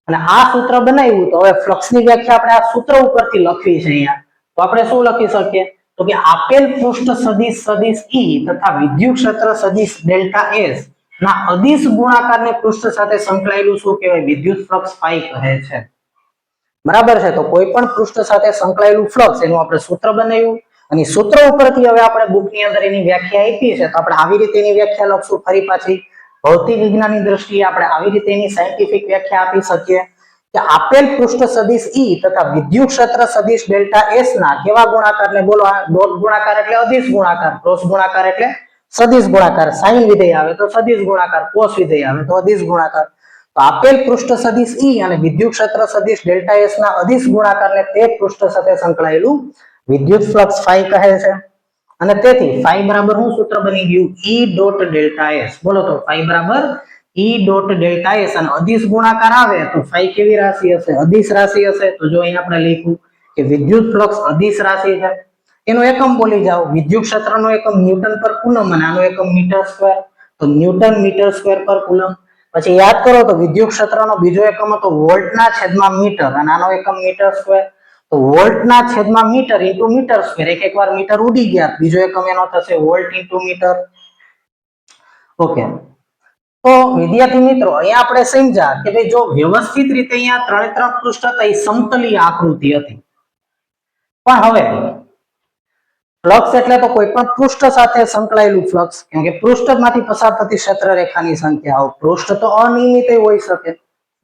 અને આ સૂત્ર બનાવ્યું તો હવે ફ્લક્સ ની વ્યાખ્યા આપણે આ સૂત્ર ઉપરથી લખવી છે અહીંયા. તો આપણે શું લખી શકીએ તો કે આપેલ પૃષ્ઠ સદિશ સદિશ E તથા વિદ્યુત ક્ષેત્ર સદિશ ડેલ્ટા S ના અદિશ ગુણાકારને પૃષ્ઠ સાથે સંકળાયેલું શું કહેવાય વિદ્યુત ફ્લક્સ phi કહે છે. બરાબર છે. તો કોઈ પણ પૃષ્ઠ સાથે સંકળાયેલું ફ્લક્સ એનું આપણે સૂત્ર બનાવ્યું અને સૂત્ર ઉપરથી હવે આપણે બુકની અંદર એની વ્યાખ્યા આપી છે તો આપણે આવી રીતે એની વ્યાખ્યા લખશું. ફરી પાછી ભૌતિક વિજ્ઞાનની દ્રષ્ટિએ આપણે આવી રીતે એની સાયન્ટિફિક વ્યાખ્યા આપી શકીએ કે આપેલ પૃષ્ઠ સદિશ E તથા વિદ્યુત ક્ષેત્ર સદિશ ડેલ્ટા S ના કેવા ગુણાકારને બોલો ડોટ ગુણાકાર એટલે અદિશ ગુણાકાર, ક્રોસ ગુણાકાર એટલે સદિશ ગુણાકાર, સાઇન વિધેય આવે તો સદિશ ગુણાકાર, cos વિધેય આવે તો અદિશ ગુણાકાર. તો આપેલ પૃષ્ઠ સદિશ E અને વિદ્યુત ક્ષેત્ર સદિશ ડેલ્ટા S ના અદિશ ગુણાકારને તે પૃષ્ઠ સાથે સંકળાયેલું વિદ્યુત ફ્લક્સ phi કહે છે. અને તેથી phi બરાબર શું સૂત્ર બની ગયું E ડોટ ડેલ્ટા S. બોલો તો phi બરાબર E ડોટ ડેલ્ટા S અને અદિશ ગુણાકાર આવે તો phi કેવી રાશિ હશે અદિશ રાશિ હશે. તો જો અહીં આપણે લખ્યું કે વિદ્યુત ફ્લક્સ અદિશ રાશિ છે. એનો એકમ બોલી જાઓ વિદ્યુત ક્ષેત્રનો એકમ ન્યૂટન પર કુલમ અને આનો એકમ મીટર સ્ક્વેર તો ન્યૂટન મીટર સ્ક્વેર પર કુલમ. પછી યાદ કરો તો વિદ્યુત ક્ષેત્રનો બીજો એકમ હતો વોલ્ટના છેદમાં મીટર અને આનો એકમ મીટર સ્ક્વેર. તો વોલ્ટના છેદમાં મીટર ઇન્ટુ મીટર સ્ક્વેર એક વાર મીટર ઉડી ગયા બીજો એકમ એનો થશે વોલ્ટ ઇન્ટુ મીટર. ઓકે. તો વિદ્યાર્થી મિત્રો અહીંયા આપણે સમજ્યા કે ભાઈ જો વ્યવસ્થિત રીતે અહીંયા ત્રણે ત્રણ પૃષ્ઠ હતા એ સમતલીય આકૃતિ હતી. પણ હવે ફ્લક્સ એટલે તો કોઈ પણ પૃષ્ઠ સાથે સંકળાયેલું ફ્લક્સ કેમ કે પૃષ્ઠમાંથી પસાર થતી ક્ષેત્ર રેખાની સંખ્યા પૃષ્ઠ તો અનિયમિત હોઈ શકે.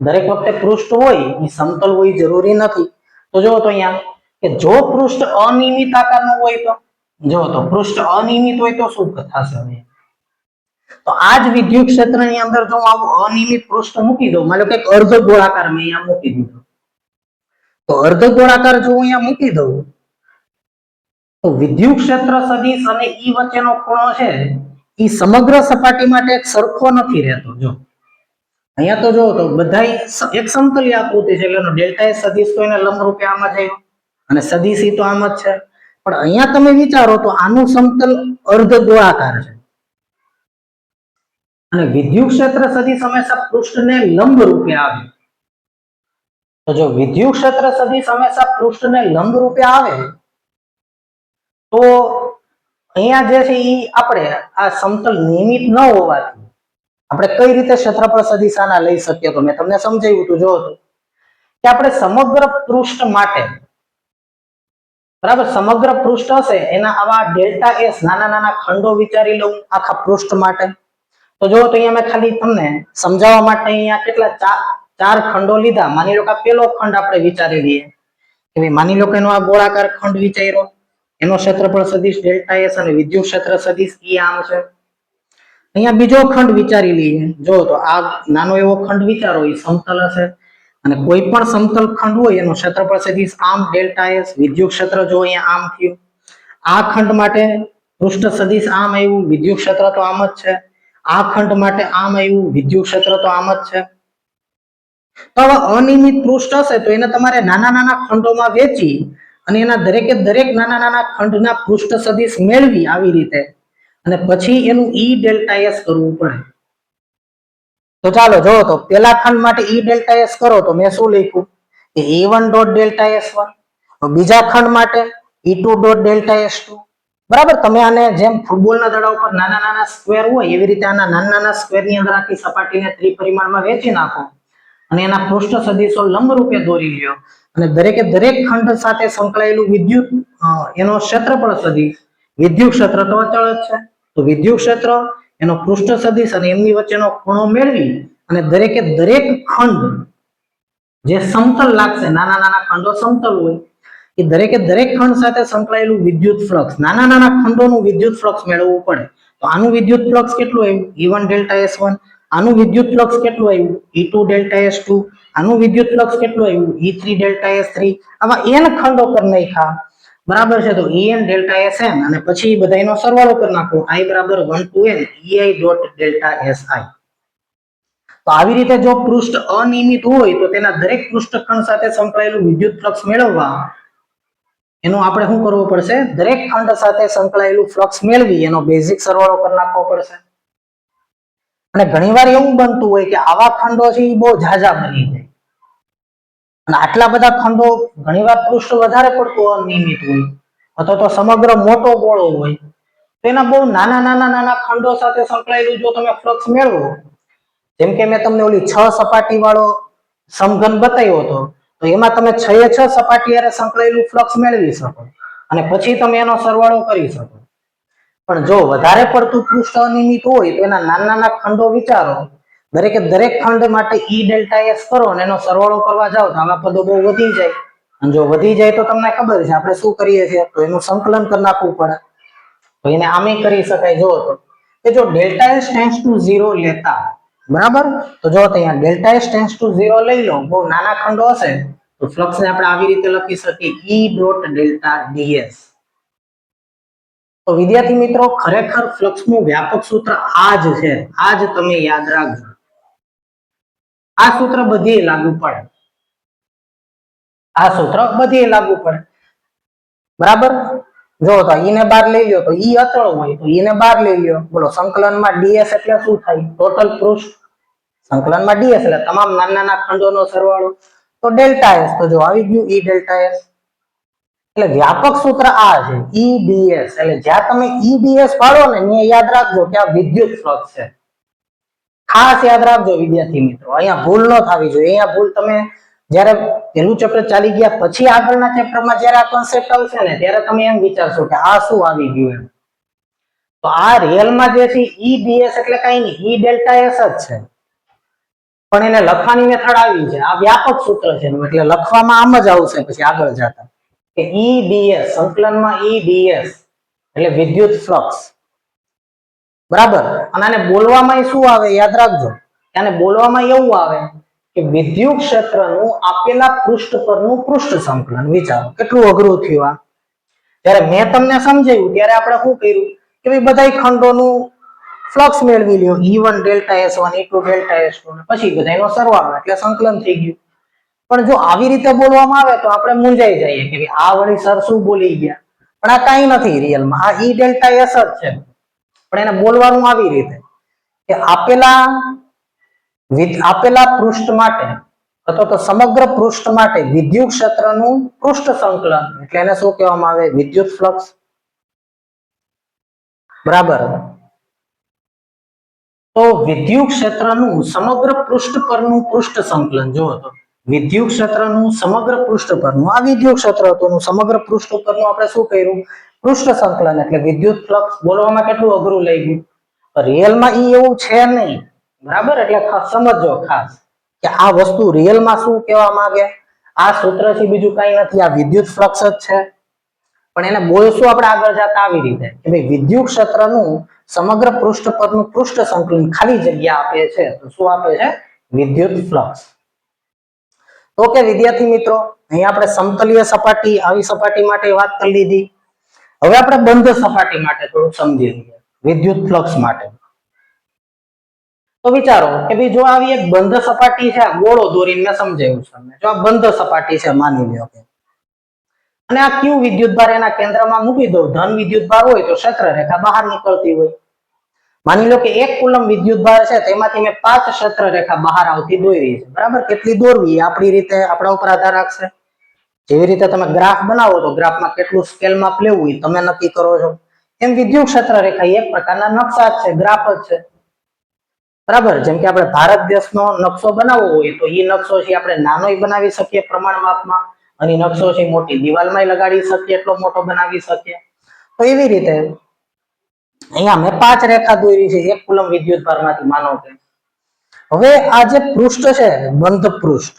દરેક વખતે પૃષ્ઠ હોય એ સમતલ હોય જરૂરી નથી. તો જો તો અહીંયા કે જો પૃષ્ઠ અનિયમિત આકારનું હોય તો જો તો પૃષ્ઠ અનિયમિત હોય તો શું થશે તો આ જ વિદ્યુત ક્ષેત્રની અંદર જો આવું અનિયમિત પૃષ્ઠ મૂકી દઉં માનો કે અર્ધ ગોળાકાર મેં અહીંયા મૂકી દીધું તો અર્ધગોળાકાર જો અહીંયા મૂકી દઉં તો વિદ્યુત ક્ષેત્ર સદિશ અને ઈ વચ્ચેનો ખૂણો છે ઈ સમગ્ર સપાટી માટે એક સરખો નથી રહેતો. જો અહીંયા તો જો તો બધાય એક સમતલીય આકૃતિ છે એટલે એનો ડેલ્ટા એસ સદિશ તો એને લંબરૂપે આમ જ આવ્યો અને સદિશ ઈ તો આમ જ છે. પણ અહીંયા તમે વિચારો તો આનું સમતલ અર્ધગોળાકાર છે અને વિદ્યુત ક્ષેત્ર સદિશ હંમેશા પૃષ્ઠને લંબ રૂપે આવે. તો જો વિદ્યુત ક્ષેત્ર સદિશ હંમેશા પૃષ્ઠને લંબ રૂપે આવે તો અહીંયા જે છે ઈ આપણે આ સમતલ નિયમિત ન હોવાથી આપણે કઈ રીતે ક્ષેત્રફળ સદિશ આના લઈ શકીએ તો મેં તમને સમજાવ્યું હતું. જો કે આપણે સમગ્ર પૃષ્ઠ માટે બરાબર સમગ્ર પૃષ્ઠ હશે એના આવા ડેલ્ટા એસ નાના નાના ખંડો વિચારી લઉં આખા પૃષ્ઠ માટે. તો જો તો અહીંયા મેં ખાલી તમને સમજાવવા માટે અહીંયા કેટલા ચાર ખંડો લીધા. માની લો કે પેલો ખંડ આપણે વિચારી લઈએ કે ભાઈ માની લો કે એનો આ ગોળાકાર ખંડ વિચાર્યો એનો ક્ષેત્રફળ સદિશ ડેલ્ટા એસ અને વિદ્યુત ક્ષેત્ર સદિશ ઈ આમ છે. અહીંયા બીજો ખંડ વિચારી લઈએ. જો તો આ નાનો એવો ખંડ વિચારો એ સમતલ હશે અને કોઈ પણ સમતલ ખંડ હોય એનો ક્ષેત્રફળ સદિશ આમ ડેલ્ટા એસ વિદ્યુત ક્ષેત્ર જો અહીંયા આમ થયું. આ ખંડ માટે પૃષ્ઠ સદિશ આમ આવ્યું વિદ્યુત ક્ષેત્ર તો આમ જ છે. આ ખંડ માટે આમ આવ્યું વિદ્યુત ક્ષેત્ર તો આમ જ છે. તો આવા અનિયમિત પૃષ્ઠ હશે તો એને તમારે નાના નાના ખંડોમાં વહેંચી અને એના દરેકે દરેક નાના નાના ખંડના પૃષ્ઠ સદિશ મેળવી આવી રીતે અને પછી એનું ઈ ડેલ્ટા એસ કરવું પડે. તો ચાલો જો તો પેલા ખંડ માટે ઈ ડેલ્ટા એસ કરો તો મેં શું લખ્યું કે E1 ડોટ ડેલ્ટા S1. બીજા ખંડ માટે E2 ડોટ ડેલ્ટા S2. બરાબર. તમે આને જેમ ફૂટબોલના દડા ઉપર નાના નાના સ્ક્વેર હોય એવી રીતે આના નાના નાના સ્ક્વેર ની અંદર આખી સપાટીને ત્રિપરિમાણમાં વહેંચી નાખો અને એના પૃષ્ઠ સદિશો લંબ રૂપે દોરી લ્યો અને દરેકે દરેક ખંડ સાથે સંકળાયેલું વિદ્યુત એનો ક્ષેત્રફળ સદિશ વિદ્યુત ક્ષેત્ર તો અચળ જ છે. તો વિદ્યુત ક્ષેત્ર એનો પૃષ્ઠ સદિશ અને એમની વચ્ચેનો ખૂણો મેળવી અને દરેકે દરેક ખંડ જે સમતલ લાગશે નાના નાના ખંડો સમતલ હોય એ દરેકે દરેક ખંડ સાથે સંકળાયેલું વિદ્યુત ફ્લક્સ નાના નાના ખંડોનું વિદ્યુત ફ્લક્સ મેળવવું પડે. તો આનું વિદ્યુત ફ્લક્સ કેટલું આવ્યું E1 ડેલ્ટા S1. આનું વિદ્યુત ફ્લક્સ કેટલું આવ્યું E2 ડેલ્ટા S2. આનું વિદ્યુત ફ્લક્સ કેટલું આવ્યું E3 ડેલ્ટા S3. આવા n ખંડો કરી નાખ્યા. બરાબર છે. તો En ડેલ્ટા Sn અને પછી બધાનો સરવાળો કરી નાખો I બરાબર 1 to n ei dot delta Si. તો આવી રીતે જો પૃષ્ઠ અનિયમિત હોય તો તેના દરેક પૃષ્ઠખંડ સાથે સંકળાયેલું વિદ્યુત ફ્લક્સ મેળવવા એનો આપણે શું કરવું પડશે દરેક ખંડ સાથે સંકળાયેલું ફ્લક્સ મેળવી એનો બેઝિક સરવાળો કરી નાખવો પડશે. અને ઘણીવાર એવું બનતું હોય કે આવા ખંડો છે એ બહુ ઝાઝા બની જાય અને આટલા બધા ખંડો ઘણીવાર પૃષ્ઠ વધારે પડતું અનિયમિત હોય અથવા તો સમગ્ર મોટો ગોળો હોય તો એના બહુ નાના નાના નાના ખંડો સાથે સંકળાયેલું જો તમે ફ્લક્સ મેળવો જેમ કે મેં તમને ઓલી 6 સપાટી વાળો સમઘન બતાવ્યો હતો તો એમાં તમે 6 સપાટી હારે સંકળાયેલું ફ્લક્સ મેળવી શકો અને પછી તમે એનો સરવાળો કરી શકો. પણ જો વધારે પડતું પૃષ્ઠ અનિયમિત હોય તો એના નાના નાના ખંડો વિચારો દરેકે દરેક ખંડ માટે ઈ ડેલ્ટા એસ કરો અને એનો સરવાળો કરવા જાઓ તો આવા પદો બહુ વધી જાય અને જો વધી જાય તો તમને ખબર છે આપણે શું કરીએ છીએ તો એનું સંકલન કરી નાખવું પડે. તો એને આમે કરી શકાય. જો તો કે જો ડેલ્ટા એસ ટેન્ડ્સ ટુ 0 લેતા બરાબર તો જો અહીંયા ડેલ્ટા એસ ટેન્ડ્સ ટુ 0 લઈ લો બહુ નાના ખંડો હશે તો ફ્લક્સ ને આપણે આવી રીતે લખી શકીએ E ડોટ ડેલ્ટા ds. તો વિદ્યાર્થી મિત્રો ખરેખર ફ્લક્સ નું વ્યાપક સૂત્ર આ જ છે. આ જ તમે યાદ રાખજો. આ સૂત્ર બધે લાગુ પડે. આ સૂત્ર બધે લાગુ પડે. બરાબર. જો તો ઈ ને બાર લઈ લ્યો તો ઈ અચળ હોય તો ઈ ને બાર લઈ લ્યો. બોલો સંકલનમાં ds એટલે શું થાય ટોટલ પૃષ્ઠ. સંકલનમાં ds એટલે તમામ નાના નાના ખંડોનો સરવાળો. તો ડેલ્ટા s તો જો આવી ગયું E ડેલ્ટા s. એટલે વ્યાપક સૂત્ર આ છે EDS. એટલે જ્યાં તમે EDS પાડો ને ત્યાં યાદ રાખજો કે આ વિદ્યુત ફ્લક્સ છે. ખાસ યાદ રાખજો વિદ્યાર્થી મિત્રો. અહીંયા ભૂલ ન થવી જોઈએ. અહીંયા ભૂલ તમે જ્યારે પહેલું ચેપ્ટર ચાલી ગયા પછી આગળના ચેપ્ટરમાં જ્યારે આ કોન્સેપ્ટ આવશે ને ત્યારે તમે એમ વિચારશો કે આ શું આવી ગયું એમ. તો આ રિયલમાં જે છે EDS એટલે કઈ નહીં E ડેલ્ટા S જ છે. પણ એને લખવાની મેથડ આવી છે. આ વ્યાપક સૂત્ર છે એટલે લખવામાં આમ જ આવશે પછી આગળ જતા કે EDS સંકલનમાં EDS એટલે વિદ્યુત ફ્લક્સ. બરાબર. અને આને બોલવામાં શું આવે યાદ રાખજો. આને બોલવામાં એવું આવે કે વિદ્યુત ક્ષેત્રનું આપેલા પૃષ્ઠ પરનું પૃષ્ઠ સંકલન. વિચારો કેટલું અઘરું થયું આ. જ્યારે મેં તમને સમજાવ્યું ત્યારે આપણે શું કર્યું કે ભાઈ બધા ખંડોનું ફ્લક્સ મેળવી લ્યો, E1 delta S1 E2 delta S2 પછી બધાનો સરવાળો એટલે સંકલન થઈ ગયું. પણ જો આવી રીતે બોલવામાં આવે તો આપણે મૂંઝાઈ જઈએ કે આ વળી સર શું બોલી ગયા, પણ આ કાંઈ નથી રિયલમાં, આ E ડેલ્ટા S જ છે, પણ એને બોલવાનું આવી રીતે કે આપેલા પૃષ્ઠ માટે અથવા તો સમગ્ર પૃષ્ઠ માટે વિદ્યુત ક્ષેત્રનું પૃષ્ઠ સંકલન એટલે એને શું કહેવામાં આવે? વિદ્યુત ફ્લક્સ. બરાબર. તો વિદ્યુત ક્ષેત્રનું સમગ્ર પૃષ્ઠ પરનું પૃષ્ઠ સંકલન જો તો વિદ્યુત ક્ષેત્રનું સમગ્ર પૃષ્ઠ પરનું આ વિદ્યુત ક્ષેત્ર હતું, સમગ્ર પૃષ્ઠ પરનું આપણે શું કર્યું? પૃષ્ઠ સંકલન એટલે વિદ્યુત ફ્લક્સ. બોલવામાં કેટલું અઘરું લઈ ગયું, રિયલમાં ઈ એવું છે નહીં. બરાબર, એટલે સમજો ખાસ કે આ વસ્તુ રિયલમાં શું કહેવા માંગે. આ સૂત્રથી બીજું કઈ નથી, આ વિદ્યુત ફ્લક્સ જ છે, પણ એને બોલશું આપણે આગળ જતા આવી રીતે કે ભાઈ વિદ્યુત ક્ષેત્રનું સમગ્ર પૃષ્ઠ પરનું પૃષ્ઠ સંકલન ખાલી જગ્યા આપે છે, તો શું આપે છે? વિદ્યુત ફ્લક્સ. ઓકે વિદ્યાર્થી મિત્રો, અહીં આપણે સમતલીય સપાટી આવી સપાટી માટે વાત કરી લીધી. હવે આપણે બંધ સપાટી માટે થોડુંક સમજી લઈએ વિદ્યુત ફ્લક્સ માટે. તો વિચારો કે ભાઈ જો આવી એક બંધ સપાટી છે, ગોળો દોરીને મેં સમજાવ્યું છે તમને. જો આ બંધ સપાટી છે માની લ્યો કે, અને આ ક્યુ વિદ્યુતભાર એના કેન્દ્રમાં મૂકી દો. ધન વિદ્યુતભાર હોય તો ક્ષેત્ર રેખા બહાર નીકળતી હોય. માની લો કે 1 કુલમ વિદ્યુતભાર છે, તેમાંથી મેં 5 ક્ષેત્ર રેખા બહાર આવતી દોરી છે. બરાબર, કેટલી દોરવી આપણી રીતે આપણા ઉપર આધાર રાખશે. જેવી રીતે તમે ગ્રાફ બનાવો તો ગ્રાફમાં કેટલું સ્કેલ માપ લેવું એ તમે નક્કી કરો છો. એમ વિદ્યુત ક્ષેત્ર રેખા એક પ્રકારના નકશા જ છે, ગ્રાફ જ છે. બરાબર, જેમ કે આપણે ભારત દેશનો નકશો બનાવવો હોય તો એ નકશો છે આપણે નાનોય બનાવી શકીએ પ્રમાણ માપમાં, અને નકશો છે મોટી દિવાલમાં લગાડી શકીએ, એટલો મોટો બનાવી શકીએ. તો એવી રીતે અહીંયા મેં 5 રેખા દોરી છે 1 કુલમ વિદ્યુતભારમાંથી. માનો કે હવે આ જે પૃષ્ઠ છે બંધ પૃષ્ઠ,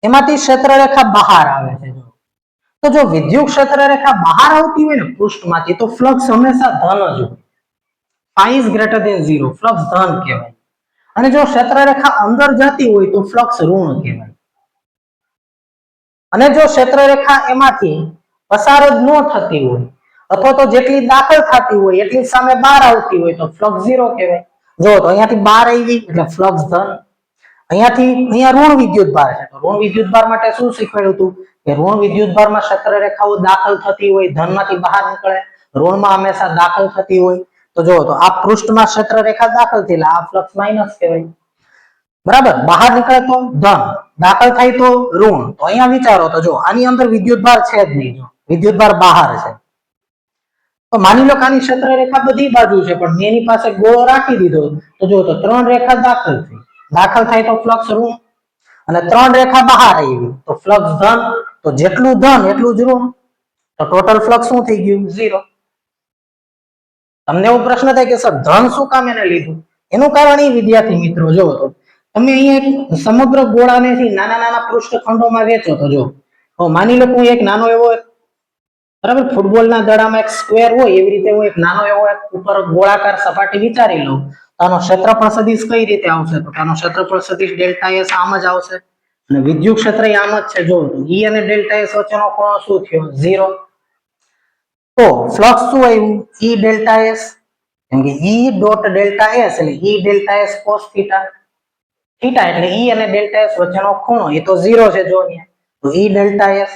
એમાંથી ક્ષેત્ર રેખા બહાર આવે છે. તો જો વિદ્યુત ક્ષેત્ર રેખા બહાર આવતી હોય ને પૃષ્ઠમાંથી, તો ફ્લક્સ હંમેશા ધન જ હોય. phi is greater than 0, flux ધન કહેવાય. અને જો ક્ષેત્ર રેખા અંદર જતી હોય તો ફ્લક્સ ઋણ કહેવાય. અને જો ક્ષેત્ર રેખા એમાંથી પસાર જ ન થતી હોય અથવા તો જેટલી દાખલ થતી હોય એટલી સામે બહાર આવતી હોય તો ફ્લક્સ 0 કહેવાય. જો તો અહીંયાથી બહાર આવી એટલે ફ્લક્સ ધન, અહીંયા ઋણ વિદ્યુતભાર છે તો ઋણ વિદ્યુતભાર માટે શું શીખવાડ્યું હતું કે ઋણ વિદ્યુતભારમાં ક્ષેત્ર રેખાઓ દાખલ થતી હોય, ધનમાંથી બહાર નીકળે, ઋણમાં હંમેશા દાખલ થતી હોય. તો જો તો આ પૃષ્ઠમાં ક્ષેત્ર રેખા દાખલ થઈ આ ફ્લક્સ માઈનસ કહેવાય. બરાબર, બહાર નીકળે તો ધન, દાખલ થાય તો ઋણ. તો અહીંયા વિચારો તો જો આની અંદર વિદ્યુતભાર છે જ નહીં, જો વિદ્યુતભાર બહાર છે. તો માની લો કે આની ક્ષેત્ર રેખા બધી બાજુ છે, પણ મેં એની પાસે ગોળો રાખી દીધો તો જો તો 3 રેખા દાખલ થઈ, દાખલ થાય તો ફ્લક્સ ઋણ, અને 3 રેખા બહાર આવી તો ફ્લક્સ ધન. તો જેટલું ધન એટલું જ ઋણ, તો ટોટલ ફ્લક્સ શું થઈ ગયું? 0. તમને એવો પ્રશ્ન થાય કે સર ધન શું કામ એને લીધું? એનું કારણ એ વિદ્યાર્થી મિત્રો, જો તો તમે અહીંયા સમગ્ર ગોળાને નાના નાના પૃષ્ઠખંડોમાં વેચો તો જો માની લો હું એક નાનો એવો બરાબર ફૂટબોલના દડામાં એક સ્ક્વેર હોય એવી રીતે હું એક નાનો એવો એક ઉપર ગોળાકાર સપાટી વિચારી લઉં. આનો ક્ષેત્રફળ સદિશ કઈ રીતે આવશે? તો આનો ક્ષેત્રફળ સદિશ ડેલ્ટા એસ આમ જ આવશે, અને વિદ્યુત ક્ષેત્ર આમ જ છે. જો E અને ડેલ્ટા એસ વચ્ચેનો ખૂણો શું થયો? 0. તો ફ્લક્સ શું આવ્યું? E ડેલ્ટા એસ, કેમ કે E ડોટ ડેલ્ટા એસ એટલે E delta S cos theta. Theta એટલે E અને ડેલ્ટા એસ વચ્ચેનો ખૂણો, એ તો 0 છે જો અહીંયા, તો E ડેલ્ટા એસ.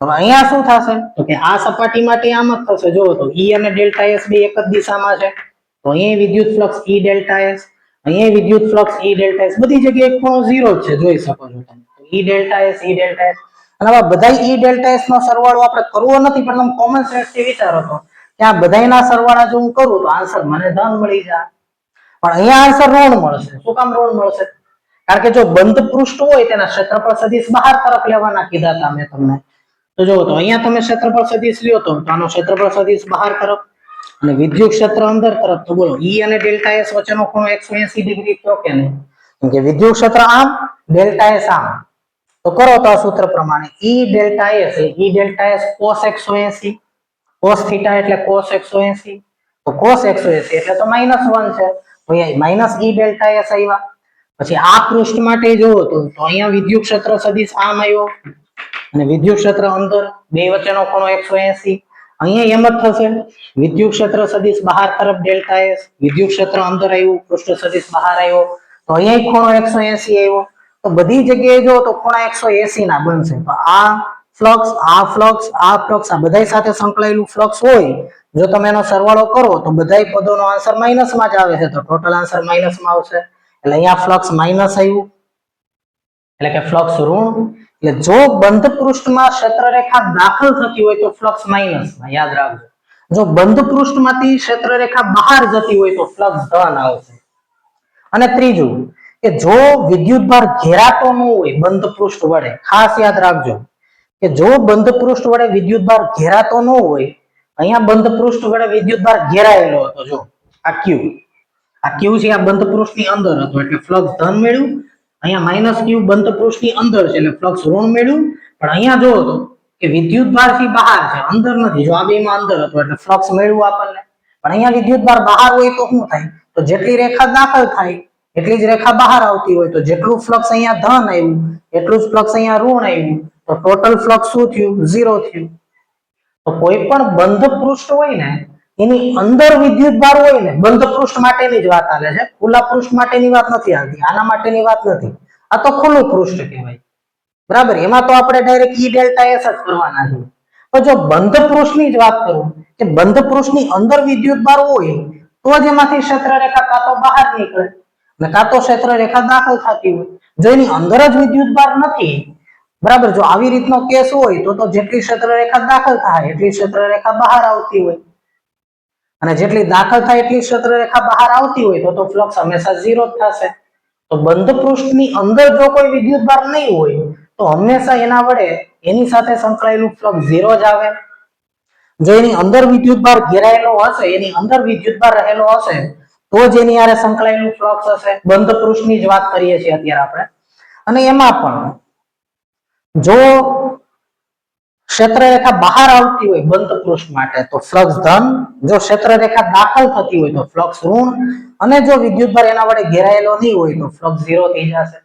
હવે અહીંયા શું થશે તો કે આ સપાટી માટે આમ જ થશે. જો તો E અને ડેલ્ટા એસ બે એક જ દિશામાં છે, તો અહીંયા વિદ્યુત ફ્લક્સ E ડેલ્ટા એસ, અહીંયા વિદ્યુત ફ્લક્સ E ડેલ્ટા એસ, બધી જગ્યાએ ખૂણો 0 જ છે, જોઈ શકો છો તમે. E delta S E delta S, અને આ બધા E ડેલ્ટા એસ નો સરવાળો આપણે કરવો નથી, પણ તમે કોમન સેન્સ થી વિચારો તો કે આ બધાયના સરવાળા જો હું કરું તો આન્સર મને ધન મળી જાય, પણ અહીંયા આન્સર ઋણ મળશે. શું કામ ઋણ મળશે? કારણ કે જો બંધ પૃષ્ઠ હોય તેના ક્ષેત્રફળ સદિશ બહાર તરફ લેવાના કીધા હતા મેં તમને. તો જો તો અહીંયા તમે ક્ષેત્રફળ સદિશ લ્યો તો આનો ક્ષેત્રફળ સદિશ બહાર તરફ અને વિદ્યુત ક્ષેત્ર અંદર તરફ. તો બોલો E અને ડેલ્ટા એસ વચ્ચેનો ખૂણો 180 ડિગ્રી થયો કે નહીં? કેમ કે વિદ્યુત ક્ષેત્ર આમ, ડેલ્ટા એસ આમ. તો કરો તો આ સૂત્ર પ્રમાણે E ડેલ્ટા એસ એ E delta S cos 180, cos theta એટલે cos 180, તો cos 180 એટલે તો -1 છે, તો અહીંયા માઈનસ E ડેલ્ટા એસ આવ્યા. પછી આ પૃષ્ઠ માટે જોવો તો અહીંયા વિદ્યુત ક્ષેત્ર સદિશ આમ આવ્યો અને વિદ્યુત ક્ષેત્ર અંદર બે વચ્ચેનો ખૂણો 180. અહીંયા એમ જ થશે, વિદ્યુત ક્ષેત્ર સદિશ બહાર તરફ ડેલ્ટા એસ, વિદ્યુત ક્ષેત્ર અંદર આવ્યું, પૃષ્ઠ સદિશ બહાર આવ્યો, તો અહીંયા ખૂણો 180 આવ્યો. તો બધી જગ્યાએ જો તો ખૂણા 180 ના બનશે. તો આ ફ્લક્સ આ બધાય સાથે સંકળાયેલું ફ્લક્સ હોય, જો તમે એનો સરવાળો કરો તો બધાય પદોનો આન્સર માઈનસ માં જ આવે છે, તો ટોટલ આન્સર માઈનસ માં આવશે. એટલે અહીંયા ફ્લક્સ માઈનસ આવ્યું, એટલે કે ફ્લક્સ ઋણ. એટલે જો બંધ પૃષ્ઠમાં ક્ષેત્રરેખા દાખલ થતી હોય તો ફ્લક્સ માઈનસ માં, યાદ રાખજો. જો બંધ પૃષ્ઠમાંથી ક્ષેત્રરેખા બહાર જતી હોય તો ફ્લક્સ ધન આવશે. અને ત્રીજું કે જો વિદ્યુતભાર ઘેરાતો ન હોય બંધ પૃષ્ઠ વડે, ખાસ યાદ રાખજો કે જો બંધ પૃષ્ઠ વડે વિદ્યુતભાર ઘેરાતો ન હોય, અહીંયા બંધ પૃષ્ઠ વડે વિદ્યુતભાર ઘેરાયેલો હતો, જો આ ક્યુ છે, આ બંધ પૃષ્ઠની અંદર હતો એટલે ફ્લક્સ ધન મેળવ્યું. અહીંયા માઈનસ ક્યુ બંધ પૃષ્ઠની અંદર છે એટલે ફ્લક્સ ઋણ મેળવ્યું. પણ અહીંયા જોવો તો કે વિદ્યુતભાર થી બહાર છે, અંદર નથી, જો આ બેમાં અંદર હતો એટલે ફ્લક્સ મેળવ્યું આપણને. પણ અહીંયા વિદ્યુતભાર બહાર હોય તો શું થાય, તો જેટલી રેખા દાખલ થાય એટલી જ રેખા બહાર આવતી હોય, તો જેટલું ફ્લક્સ અહીંયા ધન આવ્યું એટલું જ ફ્લક્સ અહીંયા ઋણ આવ્યું, તો ટોટલ ફ્લક્સ શું થયું, 0 થયું. તો કોઈ પણ બંધ પૃષ્ઠ હોય ને એની અંદર વિદ્યુતભાર હોય ને, બંધ પૃષ્ઠ માટેની જ વાત આવે છે, ખુલ્લા પૃષ્ઠ માટેની વાત નથી આવતી, આના માટેની વાત નથી. આ તો ખુલ્લું પૃષ્ઠ કહેવાય, બરાબર. એમાં તો આપણે ડાયરેક્ટ ઈ ડેલ્ટા એસ જ કરવાના છે. તો જો બંધ પૃષ્ઠની જ વાત કરું કે બંધ પૃષ્ઠની અંદર વિદ્યુતભાર હોય તો જ એમાંથી ક્ષેત્રરેખા કાં તો બહાર નીકળે અને કાં તો ક્ષેત્રરેખા દાખલ થતી હોય. જો એની અંદર જ વિદ્યુતભાર નથી, બરાબર, જો આવી રીતનો કેસ હોય તો જેટલી ક્ષેત્રરેખા દાખલ થાય એટલી ક્ષેત્રરેખા બહાર આવતી હોય, અને જેટલી દાખલ થાય એટલી ક્ષેત્રરેખા બહાર આવતી હોય તો ફ્લક્સ હંમેશા 0 જ થશે. તો બંધ પૃષ્ઠની અંદર જો કોઈ વિદ્યુતભાર નહીં હોય તો હંમેશા એના વડે એની સાથે સંકળાયેલું ફ્લક્સ 0 જ આવે. જો એની અંદર વિદ્યુતભાર ઘેરાયેલો હશે, એની અંદર વિદ્યુતભાર રહેલો હશે તો જ એની હારે સંકળાયેલું ફ્લક્સ હશે. બંધ પૃષ્ઠની જ વાત કરીએ છીએ અત્યારે આપણે. અને એમાં પણ જો ક્ષેત્રરેખા બહાર આવતી હોય બંધ પૃષ્ઠ માટે તો ફ્લક્સ ધન, જો ક્ષેત્રરેખા દાખલ થતી હોય તો ફ્લક્સ ઋણ, અને જો વિદ્યુતભાર એના વડે ઘેરાયેલો નહીં હોય તો ફ્લક્સ 0 થઈ જશે.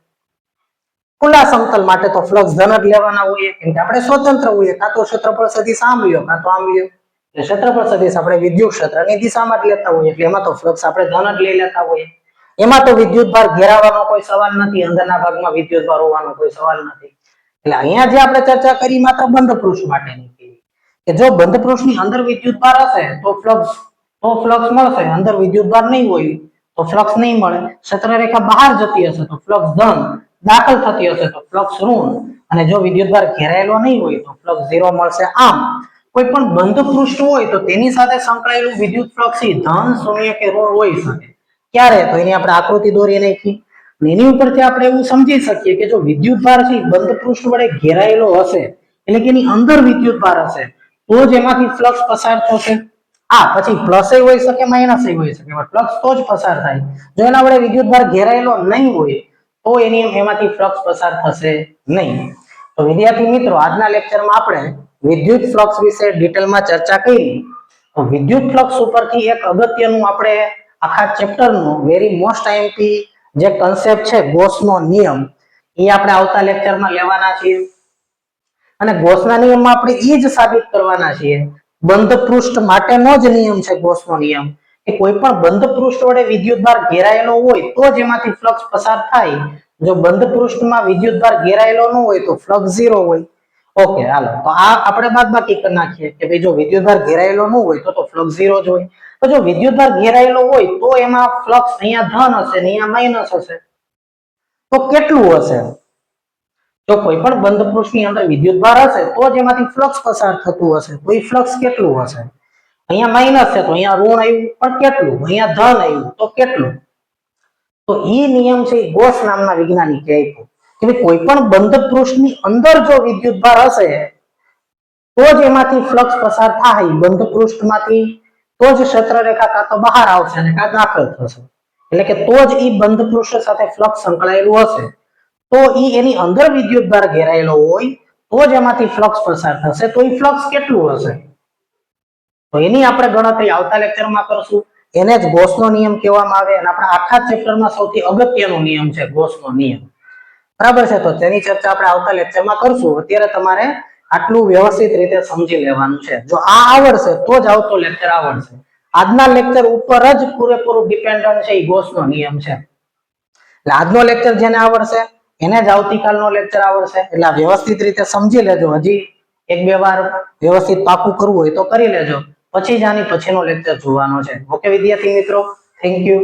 ખુલ્લા સમતલ માટે તો ફ્લક્સ ધન જ લેવાના હોય, કેમ કે આપણે સ્વતંત્ર હોઈએ, કાં તો ક્ષેત્રફળ સદિશ આમ લ્યો કાં તો આમ લ્યો. એટલે ક્ષેત્રફળ સદિશ આપણે વિદ્યુત ક્ષેત્રની દિશામાં જ લેતા હોઈએ, એટલે એમાં તો ફ્લક્સ આપણે ધન જ લઈ લેતા હોઈએ. એમાં તો વિદ્યુતભાર ઘેરાવાનો કોઈ સવાલ નથી, અંદરના ભાગમાં વિદ્યુતભાર હોવાનો કોઈ સવાલ નથી. એટલે અહીંયા જે આપણે ચર્ચા કરી માત્ર બંધ પૃષ્ઠ માટેની કે જો બંધ પૃષ્ઠની અંદર વિદ્યુતભાર હશે તો ફ્લક્સ મળશે, અંદર વિદ્યુતભાર નહીં હોય તો ફ્લક્સ નહીં મળે. ક્ષેત્રરેખા બહાર જતી હશે તો ફ્લક્સ ધન, દાખલ થતી હશે તો ફ્લક્સ ઋણ, અને જો વિદ્યુતભાર ઘેરાયેલો નહીં હોય તો ફ્લક્સ 0 મળશે. આમ કોઈ પણ બંધ પૃષ્ઠ હોય તો તેની સાથે સંકળાયેલું વિદ્યુત ફ્લક્સ ધન, શૂન્ય કે ઋણ હોઈ શકે. ક્યારે, તો એની આપણે આકૃતિ દોરી નાખી. એની ઉપરથી આપણે એવું સમજી શકીએ કે જો વિદ્યુતભાર છે બંધ પૃષ્ઠ વડે ઘેરાયેલો હશે એટલે કે એની અંદર વિદ્યુતભાર હશે તો જ એમાંથી ફ્લક્સ પસાર થશે. પછી પ્લસ એ હોઈ શકે, માઇનસ એ હોઈ શકે, ફ્લક્સ તો જ પસાર થાય. જો એના વડે વિદ્યુતભાર ઘેરાયેલો નહીં હોય તો એમાંથી ફ્લક્સ પસાર થશે નહીં. તો વિદ્યાર્થી મિત્રો, આજના લેક્ચરમાં આપણે વિદ્યુત ફ્લક્સ વિશે ડિટેલમાં ચર્ચા કરી. તો વિદ્યુત ફ્લક્સ ઉપરથી એક અગત્યનું આપણે આખા ચેપ્ટરનું વેરી મોસ્ટ આઈએમપી જે કન્સેપ્ટ છે ગોસનો નિયમ, એ આપણે આવતા લેક્ચરમાં લેવાના છીએ. અને ગોસના નિયમમાં આપણે એ જ સાબિત કરવાના છીએ, બંધ પૃષ્ઠ માટેનો જ નિયમ છે ગોસનો નિયમ, કે કોઈ પણ બંધ પૃષ્ઠ વડે વિદ્યુતભાર ઘેરાયેલો હોય તો જ એમાંથી ફ્લક્સ પસાર થાય. જો બંધ પૃષ્ઠમાં વિદ્યુતભાર ઘેરાયેલો ન હોય તો ફ્લક્સ 0 હોય. ઓકે, હાલો, તો આ આપણે બાદબાકી કરી નાખીએ કે ભાઈ જો વિદ્યુતભાર ઘેરાયેલો ન હોય તો ફ્લક્સ 0 જ હોય. તો જો વિદ્યુતભાર ઘેરાયેલો હોય તો એમાં ફ્લક્સ અહીંયા ધન હશે ને અહીંયા માઈનસ હશે. તો કેટલું હશે? જો કોઈ પણ બંધ પૃષ્ઠની અંદર વિદ્યુતભાર હશે તો જ એમાંથી ફ્લક્સ પસાર થતું હશે, તો એ ફ્લક્સ કેટલું હશે? અહીંયા માઈનસ છે તો અહીંયા ઋણ આવ્યું, પણ કેટલું? અહીંયા ધન આવ્યું તો કેટલું? તો એ નિયમ છે ગોસ નામના વૈજ્ઞાનિકે આપ્યો કે કોઈ પણ બંધ પૃષ્ઠની અંદર જો વિદ્યુતભાર હશે તો જ એમાંથી ફ્લક્સ પસાર થાય બંધ પૃષ્ઠમાંથી, તો જ ક્ષેત્રરેખા કાં તો બહાર આવશે અને કાં દાખલ થશે. એટલે કે તો જ એ બંધ પૃષ્ઠ સાથે ફ્લક્સ સંકળાયેલું હશે. તો એની અંદર વિદ્યુતભાર ઘેરાયેલો હોય તો જ એમાંથી ફ્લક્સ પસાર થશે. તો એ ફ્લક્સ કેટલું હશે? તો એની આપણે ગણતરી આવતા લેક્ચરમાં કરશું. એને જ ગોસનો નિયમ કહેવામાં આવે અને આપણા આખા ચેપ્ટરમાં સૌથી અગત્યનો નિયમ છે ગોસનો નિયમ. બરાબર છે, તો તેની ચર્ચા આપણે આવતા લેક્ચરમાં કરશું. અત્યારે તમારે આટલું વ્યવસ્થિત રીતે સમજી લેવાનું છે. જો આ આવડશે તો જ આવતો લેક્ચર આવડશે. આજના લેક્ચર ઉપર જ પૂરેપૂરું ડિપેન્ડન્ટ છે એ ગોસનો નિયમ છે. એટલે આજનો લેક્ચર જેને આવડશે એને જ આવતીકાલનો લેક્ચર આવડશે. એટલે વ્યવસ્થિત રીતે સમજી લેજો. હજી એક બે વાર વ્યવસ્થિત પાકું કરવું હોય તો કરી લેજો, પછી જ આની પછીનો લેક્ચર જોવાનો છે. ઓકે વિદ્યાર્થી મિત્રો, થેન્ક યુ.